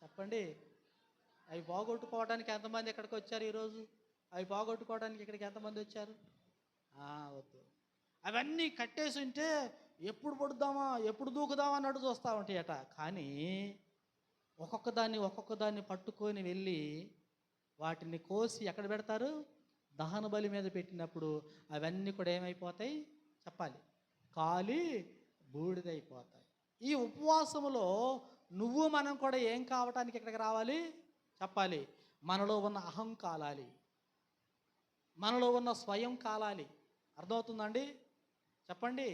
చెప్పండి, అవి పోగొట్టుకోవడానికి ఎంతమంది ఇక్కడికి వచ్చారు ఈరోజు? అవి పోగొట్టుకోవడానికి ఇక్కడికి ఎంతమంది వచ్చారు? వద్దు. అవన్నీ కట్టేసి ఉంటే ఎప్పుడు పడుద్దామా, ఎప్పుడు దూకుదామా అన్నట్టు చూస్తూ ఉంటాయట. కానీ ఒక్కొక్క దాన్ని పట్టుకొని వెళ్ళి వాటిని కోసి ఎక్కడ పెడతారు? దహన బలి మీద పెట్టినప్పుడు అవన్నీ కూడా ఏమైపోతాయి? చెప్పాలి, కాలి బూడిదైపోతాయి. ఈ ఉపవాసములో నువ్వు మనం కూడా ఏం కావటానికి ఇక్కడికి రావాలి? చెప్పాలి, మనలో ఉన్న అహం కాలాలి, మనలో ఉన్న స్వయం కాలాలి. అర్థమవుతుందండి? చెప్పండి,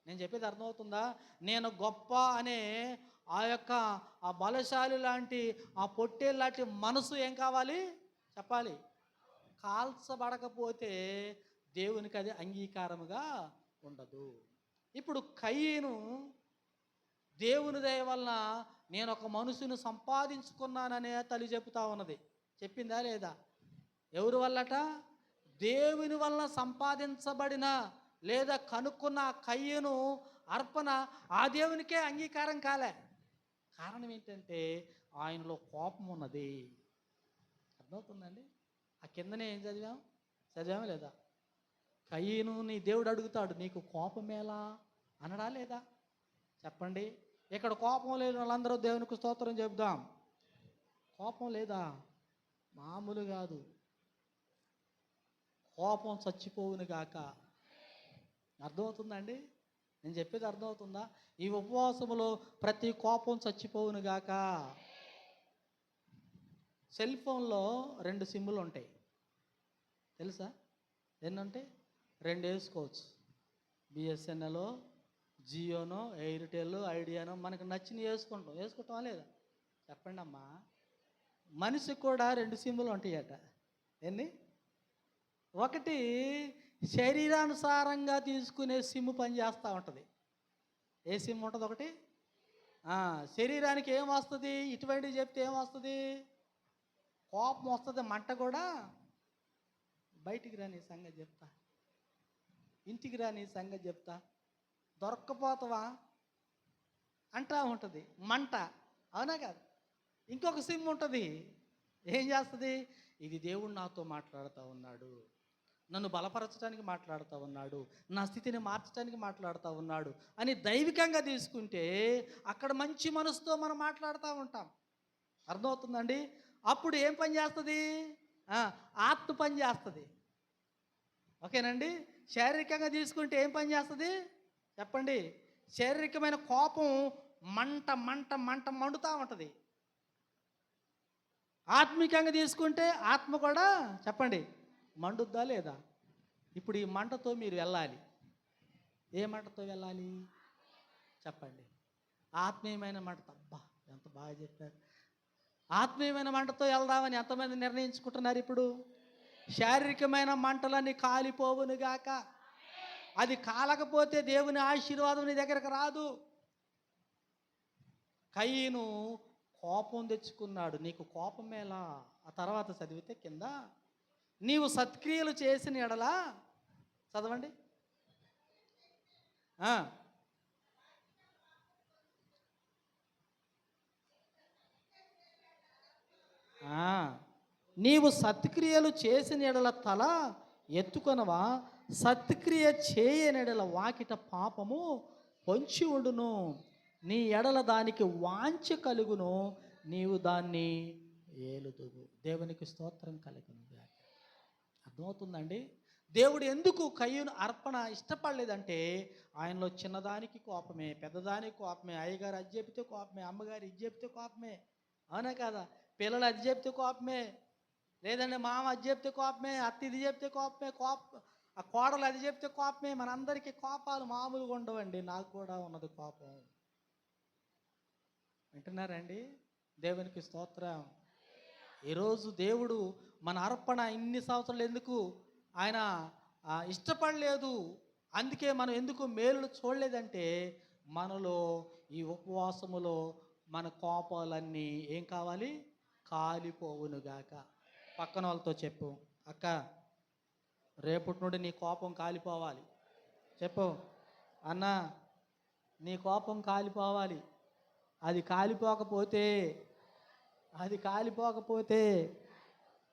నేను చెప్పేది అర్థమవుతుందా? నేను గొప్ప అనే ఆ బలశాలి లాంటి, ఆ పొట్టేలు లాంటి మనసు ఏం కావాలి? చెప్పాలి. కాల్చబడకపోతే దేవునికి అది అంగీకారముగా ఉండదు. ఇప్పుడు కయీను దేవుని దయ వలన నేను ఒక మనుషుని సంపాదించుకున్నాననే తల్లి చెబుతా ఉన్నది. చెప్పిందా లేదా? ఎవరి వల్లట? దేవుని వలన సంపాదించబడిన లేదా కనుక్కున్న కయ్యను అర్పణ ఆ దేవునికే అంగీకారం కాలే. కారణం ఏంటంటే ఆయనలో కోపం ఉన్నది. అర్థమవుతుందండి? ఆ కిందనే ఏం చదివామా లేదా? కయ్యను నీ దేవుడు అడుగుతాడు, నీకు కోపమేలా అనడా లేదా? చెప్పండి. ఇక్కడ కోపం లేని వాళ్ళందరూ దేవునికి స్తోత్రం చెబుదాం. కోపం లేదా? మామూలు కాదు. కోపం చచ్చిపోవును గాక. అర్థమవుతుందండి? నేను చెప్పేది అర్థమవుతుందా? ఈ ఉపవాసములో ప్రతి కోపం చచ్చిపోవును గాక. సెల్ ఫోన్లో 2 సిమ్ములు ఉంటాయి, తెలుసా? ఎన్ని ఉంటాయి? 2 వేసుకోవచ్చు. బిఎస్ఎన్ఎల్, జియోనో, ఎయిర్టెల్, ఐడియానో మనకు నచ్చినవి వేసుకుంటాం లేదా? చెప్పండి అమ్మా. మనిషికి కూడా 2 సిమ్ములు ఉంటాయట. ఎన్ని? ఒకటి శరీరానుసారంగా తీసుకునే సిమ్ పనిచేస్తూ ఉంటుంది. ఏ సిమ్ ఉంటుంది? ఒకటి శరీరానికి ఏం వస్తుంది? ఇటువంటివి చెప్తే ఏం వస్తుంది? కోపం వస్తుంది, మంట కూడా. బయటికి రాని సంగతి చెప్తా, ఇంటికి రాని సంగతి చెప్తా, దొరక్కపోతావా అంటా ఉంటుంది మంట. అవునా కాదు? ఇంకొక సిమ్ ఉంటుంది, ఏం చేస్తుంది? ఇది దేవుడు నాతో మాట్లాడుతూ ఉన్నాడు, నన్ను బలపరచడానికి మాట్లాడుతూ ఉన్నాడు, నా స్థితిని మార్చడానికి మాట్లాడుతూ ఉన్నాడు అని దైవికంగా తీసుకుంటే అక్కడ మంచి మనసుతో మనం మాట్లాడుతూ ఉంటాం. అర్థమవుతుందండి? అప్పుడు ఏం పని చేస్తుంది? ఆత్మ పని చేస్తుంది. ఓకేనండి? శారీరకంగా తీసుకుంటే ఏం పని చేస్తుంది? చెప్పండి. శారీరకమైన కోపం మంట మంట మంట మండుతూ ఉంటుంది. ఆత్మికంగా తీసుకుంటే ఆత్మ కూడా చెప్పండి మండుద్దా లేదా? ఇప్పుడు ఈ మంటతో మీరు వెళ్ళాలి. ఏ మంటతో వెళ్ళాలి? చెప్పండి. ఆత్మీయమైన మంట. అబ్బా, ఎంత బాగా చెప్పారు. ఆత్మీయమైన మంటతో వెళ్దామని ఎంతమంది నిర్ణయించుకుంటున్నారు? ఇప్పుడు శారీరకమైన మంటలన్నీ కాలిపోవునుగాక. అది కాలకపోతే దేవుని ఆశీర్వాదం నీ దగ్గరకు రాదు. కయీను కోపం తెచ్చుకున్నాడు. నీకు కోపమేలా? ఆ తర్వాత చదివితే కింద, నీవు సత్క్రియలు చేసిన ఎడలా, చదవండి. నీవు సత్క్రియలు చేసిన ఎడల తల ఎత్తుకొనవా? సత్క్రియ చేయనెడల వాకిట పాపము పొంచి ఉండును, నీ ఎడల దానికి వాంఛ కలుగును, నీవు దాన్ని ఏలుదువు. దేవునికి స్తోత్రం కలుగును. అర్థమవుతుందండి? దేవుడు ఎందుకు కయ్యూను అర్పణ ఇష్టపడలేదంటే ఆయనలో చిన్నదానికి కోపమే, పెద్దదానికి కోపమే, అయ్యగారు అది చెప్తే కోపమే, అమ్మగారు ఇది చెప్తే కోపమే. అవునా కదా? పిల్లలు అది చెప్తే కోపమే, లేదంటే మామ అది చెప్తే కోపమే, అత్త ఇది చెప్తే కోపమే, ఆ కోడలు అది చెప్తే కోపమే. మనందరికీ కోపాలు మామూలుగా ఉండవండి. నాకు కూడా ఉన్నది కోపం. వింటున్నారండి? దేవునికి స్తోత్రం. ఈరోజు దేవుడు మన అర్పణ ఇన్ని సంవత్సరాలు ఎందుకు ఆయన ఇష్టపడలేదు, అందుకే మనం ఎందుకు మేలులు చూడలేదంటే మనలో ఈ ఉపవాసములో మన కోపాలన్నీ ఏం కావాలి, కాలిపోవునుగాక. పక్కన వాళ్ళతో చెప్పు, అక్క రేపటి నుండి నీ కోపం కాలిపోవాలి. చెప్పు అన్న, నీ కోపం కాలిపోవాలి. అది కాలిపోకపోతే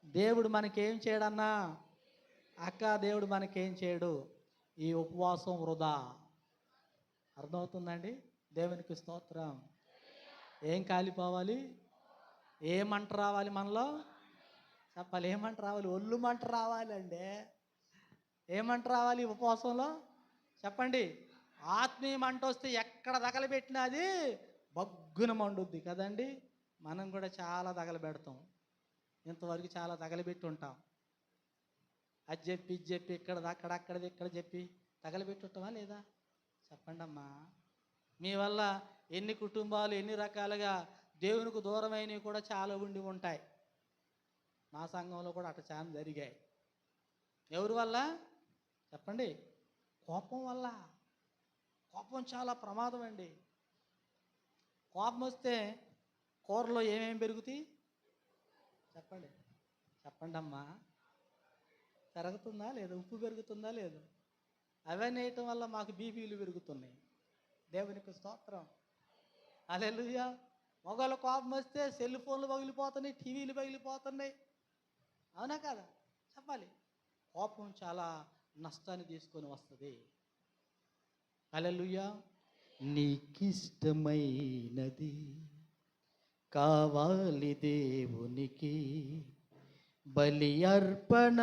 దేవుడు మనకేం చేయడన్నా, అక్క దేవుడు మనకేం చేయడు. ఈ ఉపవాసం వృధా. అర్థమవుతుందండి? దేవునికి స్తోత్రం. ఏం కాలిపోవాలి? ఏ మంట రావాలి మనలో? చెప్పాలి, ఏమంట రావాలి? ఒళ్ళు మంట రావాలండి. ఏమంట రావాలి ఉపవాసంలో? చెప్పండి. ఆత్మీయ మంట వస్తే ఎక్కడ తగలబెట్టినా అది బగ్గున మండుద్ది కదండి. మనం కూడా చాలా తగలబెడతాం, ఇంతవరకు చాలా తగలబెట్టి ఉంటాం. అది చెప్పి ఇది చెప్పి అక్కడది ఇక్కడ చెప్పి తగలబెట్టి ఉంటామా లేదా? చెప్పండి అమ్మా. మీ వల్ల ఎన్ని కుటుంబాలు ఎన్ని రకాలుగా దేవునికి దూరమైనవి కూడా చాలా ఉండి ఉంటాయి. మా సంఘంలో కూడా అట్లా చాలా జరిగాయి. ఎవరి వల్ల చెప్పండి? కోపం వల్ల. కోపం చాలా ప్రమాదం అండి. కోపం వస్తే కూరలో ఏమేమి పెరుగుతాయి? చెప్పండి అమ్మా. పెరుగుతుందా లేదా? ఉప్పు పెరుగుతుందా లేదు? అవన్నీ వేయటం వల్ల మాకు బీపీలు పెరుగుతున్నాయి. దేవునికి స్తోత్రం. హల్లెలూయా. మగవాళ్ళ కోపం వస్తే సెల్ ఫోన్లు పగిలిపోతున్నాయి, టీవీలు పగిలిపోతున్నాయి. అవునా కదా? చెప్పాలి. కోపం చాలా నష్టాన్ని తీసుకొని వస్తుంది. హల్లెలూయా. నీకిష్టమైనది కావాలి దేవునికి, బలి అర్పణ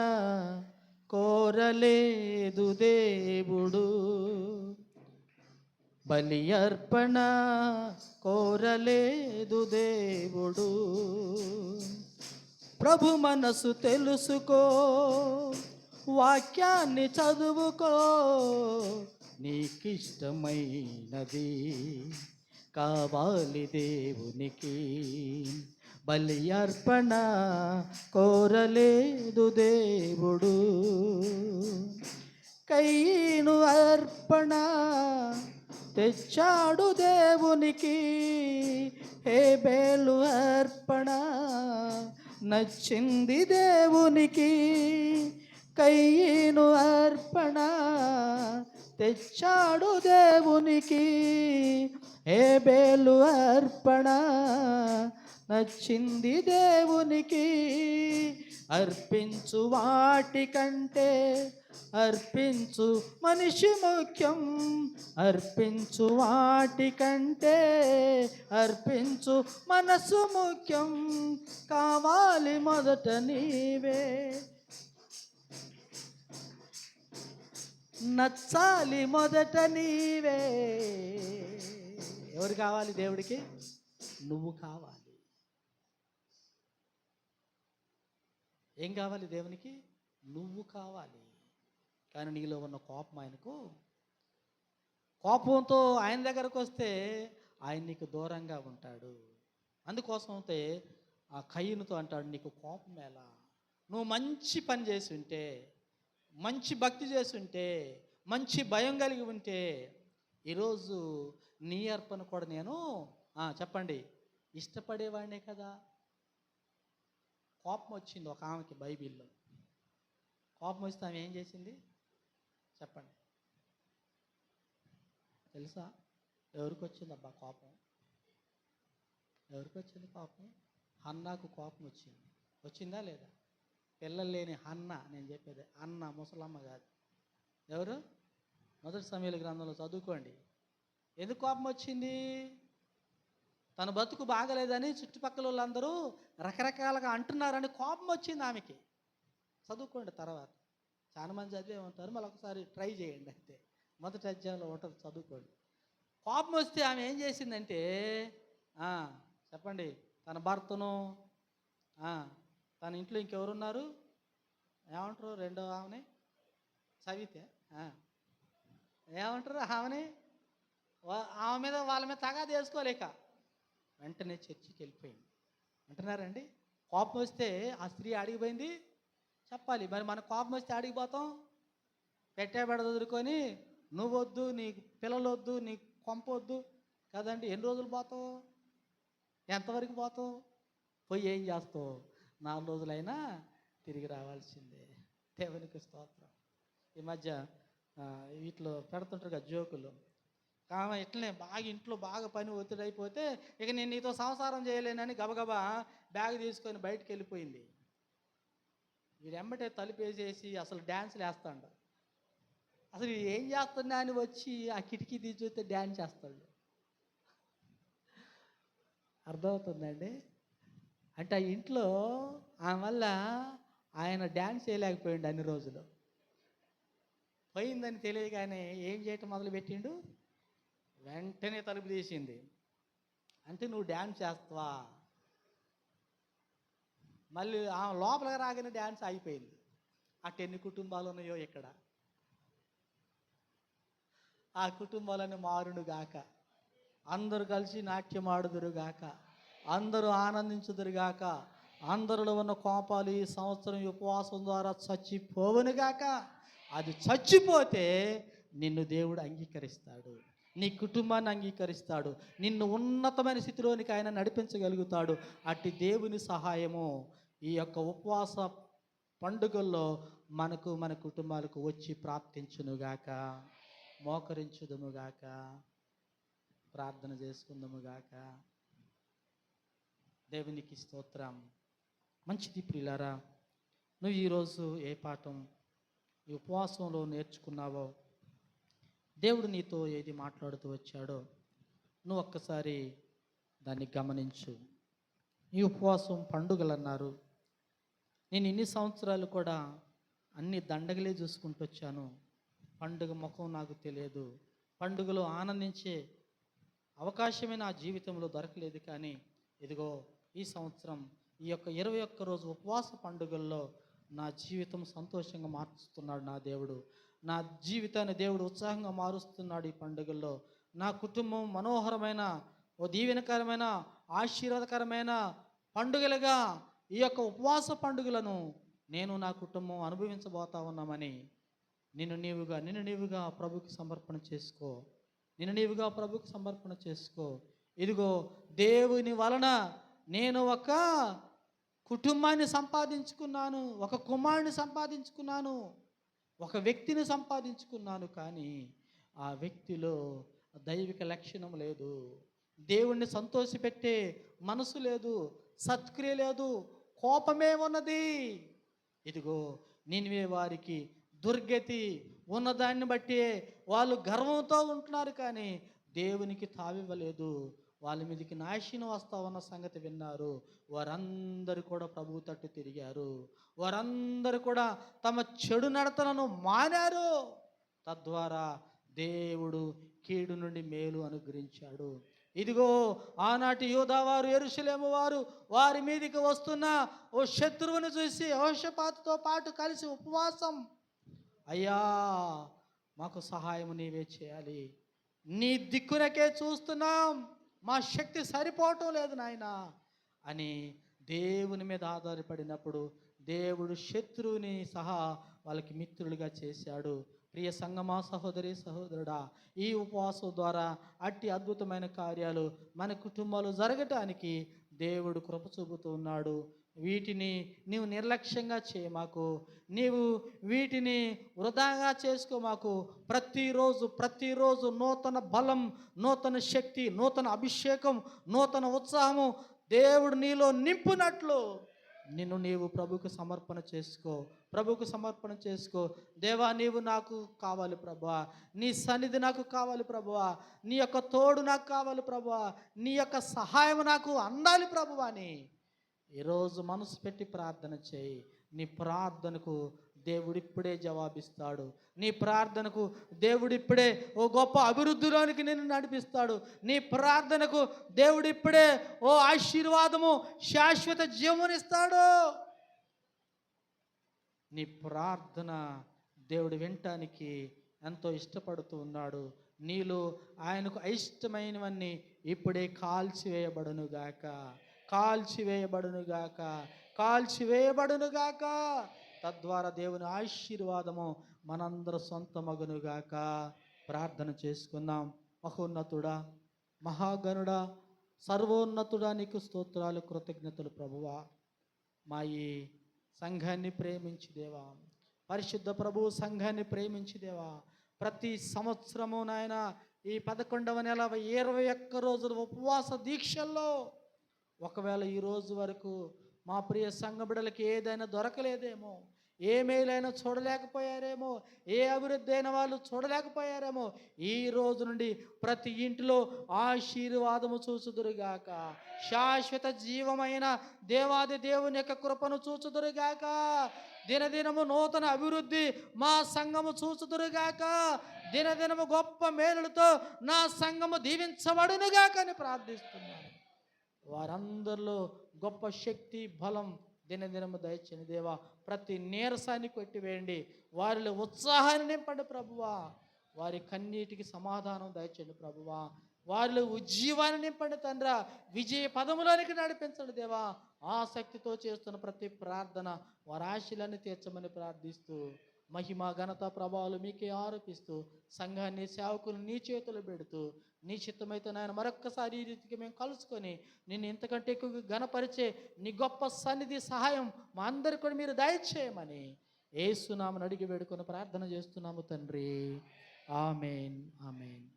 కోరలేదు దేవుడు. బలి అర్పణ కోరలేదు దేవుడు. ప్రభు మనసు తెలుసుకో, వాక్యాన్ని చదువుకో. నీకిష్టమైనది కావాలి దేవునికి, బలి అర్పణ కోరలేదు దేవుడు. కయీను అర్పణ తెచ్చాడు దేవునికి, హేబేలు అర్పణ నచ్చింది దేవునికి. కయీను అర్పణ తెచ్చాడు దేవునికి, హేబేలు అర్పణ నచ్చింది దేవునికి. అర్పించు వాటికంటే అర్పించు మనిషి ముఖ్యం. అర్పించు వాటికంటే అర్పించు మనసు ముఖ్యం. కావాలి మొదట నీవే, నచ్చాలి మొదట నీవే. ఎవరు కావాలి దేవుడికి? నువ్వు కావాలి. ఏం కావాలి దేవునికి? నువ్వు కావాలి. కానీ నీలో ఉన్న కోపం ఆయనకు, కోపంతో ఆయన దగ్గరకు వస్తే ఆయన నీకు దూరంగా ఉంటాడు. అందుకోసం అయితే ఆ కయ్యనుతో అంటాడు, నీకు కోపం ఎలా? నువ్వు మంచి పని చేసి ఉంటే, మంచి భక్తి చేసి ఉంటే, మంచి భయం కలిగి ఉంటే, ఈరోజు నీ అర్పణ కూడా నేను చెప్పండి ఇష్టపడేవాడినే కదా. కోపం వచ్చింది ఒక ఆమెకి బైబిల్లో. కోపం వస్తే ఆమె ఏం చేసింది చెప్పండి? తెలుసా? ఎవరికి వచ్చింది అబ్బా కోపం? ఎవరికి వచ్చింది కోపం? హన్నాకు కోపం వచ్చింది. వచ్చిందా లేదా? పిల్లలు లేని హన్న, నేను చెప్పేది అన్న, ముసలమ్మ కాదు. ఎవరు? మొదటి సమూయేలు గ్రంథంలో చదువుకోండి. ఎందుకు కోపం వచ్చింది? తన బతుకు బాగలేదని చుట్టుపక్కల వాళ్ళందరూ రకరకాలుగా అంటున్నారని కోపం వచ్చింది ఆమెకి. చదువుకోండి తర్వాత. చాలా మంది చదివే ఉంటారు, మళ్ళీ ఒకసారి ట్రై చేయండి. అంతే, మొదటి అధ్యాయంలో ఉంటుంది, చదువుకోండి. కోపం వస్తే ఆమె ఏం చేసిందంటే చెప్పండి, తన భర్తను, తన ఇంట్లో ఇంకెవరున్నారు ఏమంటారు? రెండో ఆమెని సవితే ఏమంటారు? ఆమె మీద వాళ్ళ మీద తగాదా వేసుకోలేక వెంటనే చర్చికి వెళ్ళిపోయింది. అంటున్నారండి? కోపం వస్తే ఆ స్త్రీ అడిగిపోయింది చెప్పాలి. మరి మన కోపం వస్తే అడిగిపోతాం, పెట్టేబెడ వదులుకొని నువ్వొద్దు, నీ పిల్లలు వద్దు, నీ కొంప వద్దు కదండి. ఎన్ని రోజులు పోతావు, ఎంతవరకు పోతావు, పోయి ఏం చేస్తావు? 4 రోజులైనా తిరిగి రావాల్సిందే. దేవునికి స్తోత్రం. ఈ మధ్య వీటిలో పెడుతుంటారు కదా జోకులు. కామ ఇట్లనే బాగా ఇంట్లో బాగా పని ఒత్తిడి అయిపోతే ఇక నేను నీతో సంసారం చేయలేనని గబగబా బ్యాగ్ తీసుకొని బయటికి వెళ్ళిపోయింది. వీడు ఎమ్మటే తలుపు వేసేసి అసలు డ్యాన్స్లు వేస్తాడు. అసలు ఏం చేస్తున్నా అని వచ్చి ఆ కిటికీ తీసి చూస్తే డ్యాన్స్ చేస్తాడు. అర్థమవుతుందండి? అంటే ఆ ఇంట్లో ఆమె వల్ల ఆయన డ్యాన్స్ చేయలేకపోయిండు అన్ని రోజులు. పోయిందని తెలియగానే ఏం చేయటం మొదలుపెట్టిండు, వెంటనే తలుపు తీసింది. అంటే నువ్వు డ్యాన్స్ చేస్తావా? మళ్ళీ ఆ లోపలికి రాగానే డ్యాన్స్ అయిపోయింది. అటు ఎన్ని కుటుంబాలు ఉన్నాయో ఇక్కడ. ఆ కుటుంబాలను మారునుగాక, అందరూ కలిసి నాట్యం ఆడుదురుగాక, అందరూ ఆనందించుదురుగాక, అందరిలో ఉన్న కోపాలు ఈ సంవత్సరం ఉపవాసం ద్వారా చచ్చిపోవునుగాక. అది చచ్చిపోతే నిన్ను దేవుడు అంగీకరిస్తాడు, నీ కుటుంబాన్ని అంగీకరిస్తాడు, నిన్ను ఉన్నతమైన స్థితిలోనికి ఆయన నడిపించగలుగుతాడు. అట్టి దేవుని సహాయము ఈ యొక్క ఉపవాస పండుగల్లో మనకు మన కుటుంబాలకు వచ్చి ప్రాప్తించునుగాక. మోకరించుదుముగాక, ప్రార్థన చేసుకుందాముగాక. దేవునికి స్తోత్రం. మంచిది ప్రియులారా, నువ్వు ఈరోజు ఏ పాఠం ఈ ఉపవాసంలో నేర్చుకున్నావో, దేవుడు నీతో ఏది మాట్లాడుతూ వచ్చాడో నువ్వు ఒక్కసారి దాన్ని గమనించు. ఈ ఉపవాసం పండుగలు అన్నారు. నేను ఇన్ని సంవత్సరాలు కూడా అన్ని దండగలే చూసుకుంటూ వచ్చాను. పండుగ ముఖం నాకు తెలియదు, పండుగలో ఆనందించే అవకాశమే నా జీవితంలో దొరకలేదు. కానీ ఇదిగో ఈ సంవత్సరం ఈ యొక్క 21 రోజు ఉపవాస పండుగల్లో నా జీవితం సంతోషంగా మార్చుతున్నాడు నా దేవుడు. నా జీవితాన్ని దేవుడు ఉత్సాహంగా మారుస్తున్నాడు ఈ పండుగల్లో. నా కుటుంబం మనోహరమైన ఓ దీవెనకరమైన ఆశీర్వాదకరమైన పండుగలుగా ఈ యొక్క ఉపవాస పండుగలను నేను నా కుటుంబం అనుభవించబోతా ఉన్నామని నిన్ను నీవుగా ప్రభుకి సమర్పణ చేసుకో. ప్రభుకి సమర్పణ చేసుకో. ఇదిగో దేవుని వలన నేను ఒక కుటుంబాన్ని సంపాదించుకున్నాను, ఒక కుమారుని సంపాదించుకున్నాను, ఒక వ్యక్తిని సంపాదించుకున్నాను. కానీ ఆ వ్యక్తిలో దైవిక లక్షణం లేదు, దేవుణ్ణి సంతోషపెట్టే మనసు లేదు, సత్క్రియ లేదు, కోపమే ఉన్నది. ఇదిగో నినివే వారికి దుర్గతి ఉన్నదాన్ని బట్టి వాళ్ళు గర్వంతో ఉంటున్నారు, కానీ దేవునికి తావివ్వలేదు. వాళ్ళ మీదకి నాశనం వస్తా ఉన్న సంగతి విన్నారు. వారందరూ కూడా ప్రభువు తట్టు తిరిగారు. వారందరూ కూడా తమ చెడు నడతలను మానారు. తద్వారా దేవుడు కీడు నుండి మేలు అనుగ్రహించాడు. ఇదిగో ఆనాటి యూదావారు, యెరూషలేము వారు వారి మీదకి వస్తున్న ఓ శత్రువుని చూసి యెహోషాపాతుతో పాటు కలిసి ఉపవాసం, అయ్యా మాకు సహాయం నీవే చేయాలి, నీ దిక్కునకే చూస్తున్నాం, మా శక్తి సరిపోవటం లేదు నాయనా అని దేవుని మీద ఆధారపడినప్పుడు దేవుడు శత్రువుని సహా వాళ్ళకి మిత్రులుగా చేశాడు. ప్రియ సంగమా, సహోదరి సహోదరుడా, ఈ ఉపవాసం ద్వారా అట్టి అద్భుతమైన కార్యాలు మన కుటుంబాలు జరగటానికి దేవుడు కృప చూపుతూ ఉన్నాడు. వీటిని నీవు నిర్లక్ష్యంగా చేయమాకు, నీవు వీటిని వృధాగా చేసుకోమాకు. ప్రతిరోజు నూతన బలం, నూతన శక్తి, నూతన అభిషేకం, నూతన ఉత్సాహము దేవుడు నీలో నింపునట్లు నీవు ప్రభువుకు సమర్పణ చేసుకో. దేవా, నీవు నాకు కావాలి ప్రభువా, నీ సన్నిధి నాకు కావాలి ప్రభువా, నీ యొక్క తోడు నాకు కావాలి ప్రభువా, నీ యొక్క సహాయం నాకు అందాలి ప్రభువా అని ఈరోజు మనసు పెట్టి ప్రార్థన చేయి. నీ ప్రార్థనకు దేవుడిప్పుడే జవాబిస్తాడు. నీ ప్రార్థనకు దేవుడిప్పుడే ఓ గొప్ప అభివృద్ధిలోనికి నిన్ను నడిపిస్తాడు. నీ ప్రార్థనకు దేవుడిప్పుడే ఓ ఆశీర్వాదము, శాశ్వత జీవమునిస్తాడు. నీ ప్రార్థన దేవుడు వినటానికి ఎంతో ఇష్టపడుతూ ఉన్నాడు. నీలో ఆయనకు అయిష్టమైనవన్నీ ఇప్పుడే కాల్చివేయబడునుగాక. కాల్చివేయబడునుగాక. తద్వారా దేవుని ఆశీర్వాదము మనందరూ సొంతమగునుగాక. ప్రార్థన చేసుకుందాం. మహోన్నతుడా, మహాగణుడా, సర్వోన్నతుడా, నీకు స్తోత్రాలు, కృతజ్ఞతలు ప్రభువా. మా ఈ సంఘాన్ని ప్రేమించి దేవా, పరిశుద్ధ ప్రభు సంఘాన్ని ప్రేమించి దేవా, ప్రతి సంవత్సరము నాయన ఈ 11వ నెల 21 రోజుల ఉపవాస దీక్షల్లో ఒకవేళ ఈ రోజు వరకు మా ప్రియ సంఘ బిడ్డలకి ఏదైనా దొరకలేదేమో, ఏ మేలైనా చూడలేకపోయారేమో, ఏ అభివృద్ధి అయిన వాళ్ళు చూడలేకపోయారేమో, ఈ రోజు నుండి ప్రతి ఇంటిలో ఆశీర్వాదము చూచుదురుగాక. శాశ్వత జీవమైన దేవాది దేవుని యొక్క కృపను చూచుదురుగాక. దినదినము నూతన అభివృద్ధి మా సంఘము చూచుదురుగాక. దినదినము గొప్ప మేలులతో నా సంఘము దీవించబడునుగాక అని ప్రార్థిస్తున్నాను. వారందరిలో గొప్ప శక్తి, బలం దినదినము దయచేయండి దేవా. ప్రతి నీరసాన్ని కొట్టివేయండి, వారిలో ఉత్సాహాన్ని నింపండి ప్రభువా. వారి కన్నీటికి సమాధానం దయచేయండి ప్రభువా. వారిలో ఉజ్జీవాన్ని నింపండి తండ్రి. విజయ పదములోనికి నడిపించండి దేవా. ఆసక్తితో చేస్తున్న ప్రతి ప్రార్థన వారి ఆశలన్నీ తీర్చమని ప్రార్థిస్తూ, మహిమ ఘనత ప్రభావాలు మీకే ఆరోపిస్తూ, సంఘాన్ని సేవకులు నీ చేతులు పెడుతూ, నీ చిత్తమైతే నాయన మరొక్కసారి ఈ రీతికి మేము కలుసుకొని నిన్ను ఇంతకంటే ఎక్కువగా ఘనపరిచే నీ గొప్ప సన్నిధి సహాయం మా అందరికీ కూడా మీరు దయచేయమని యేసునామమున అడిగి వేడుకొని ప్రార్థన చేస్తున్నాము తండ్రి. ఆమేన్, ఆమేన్.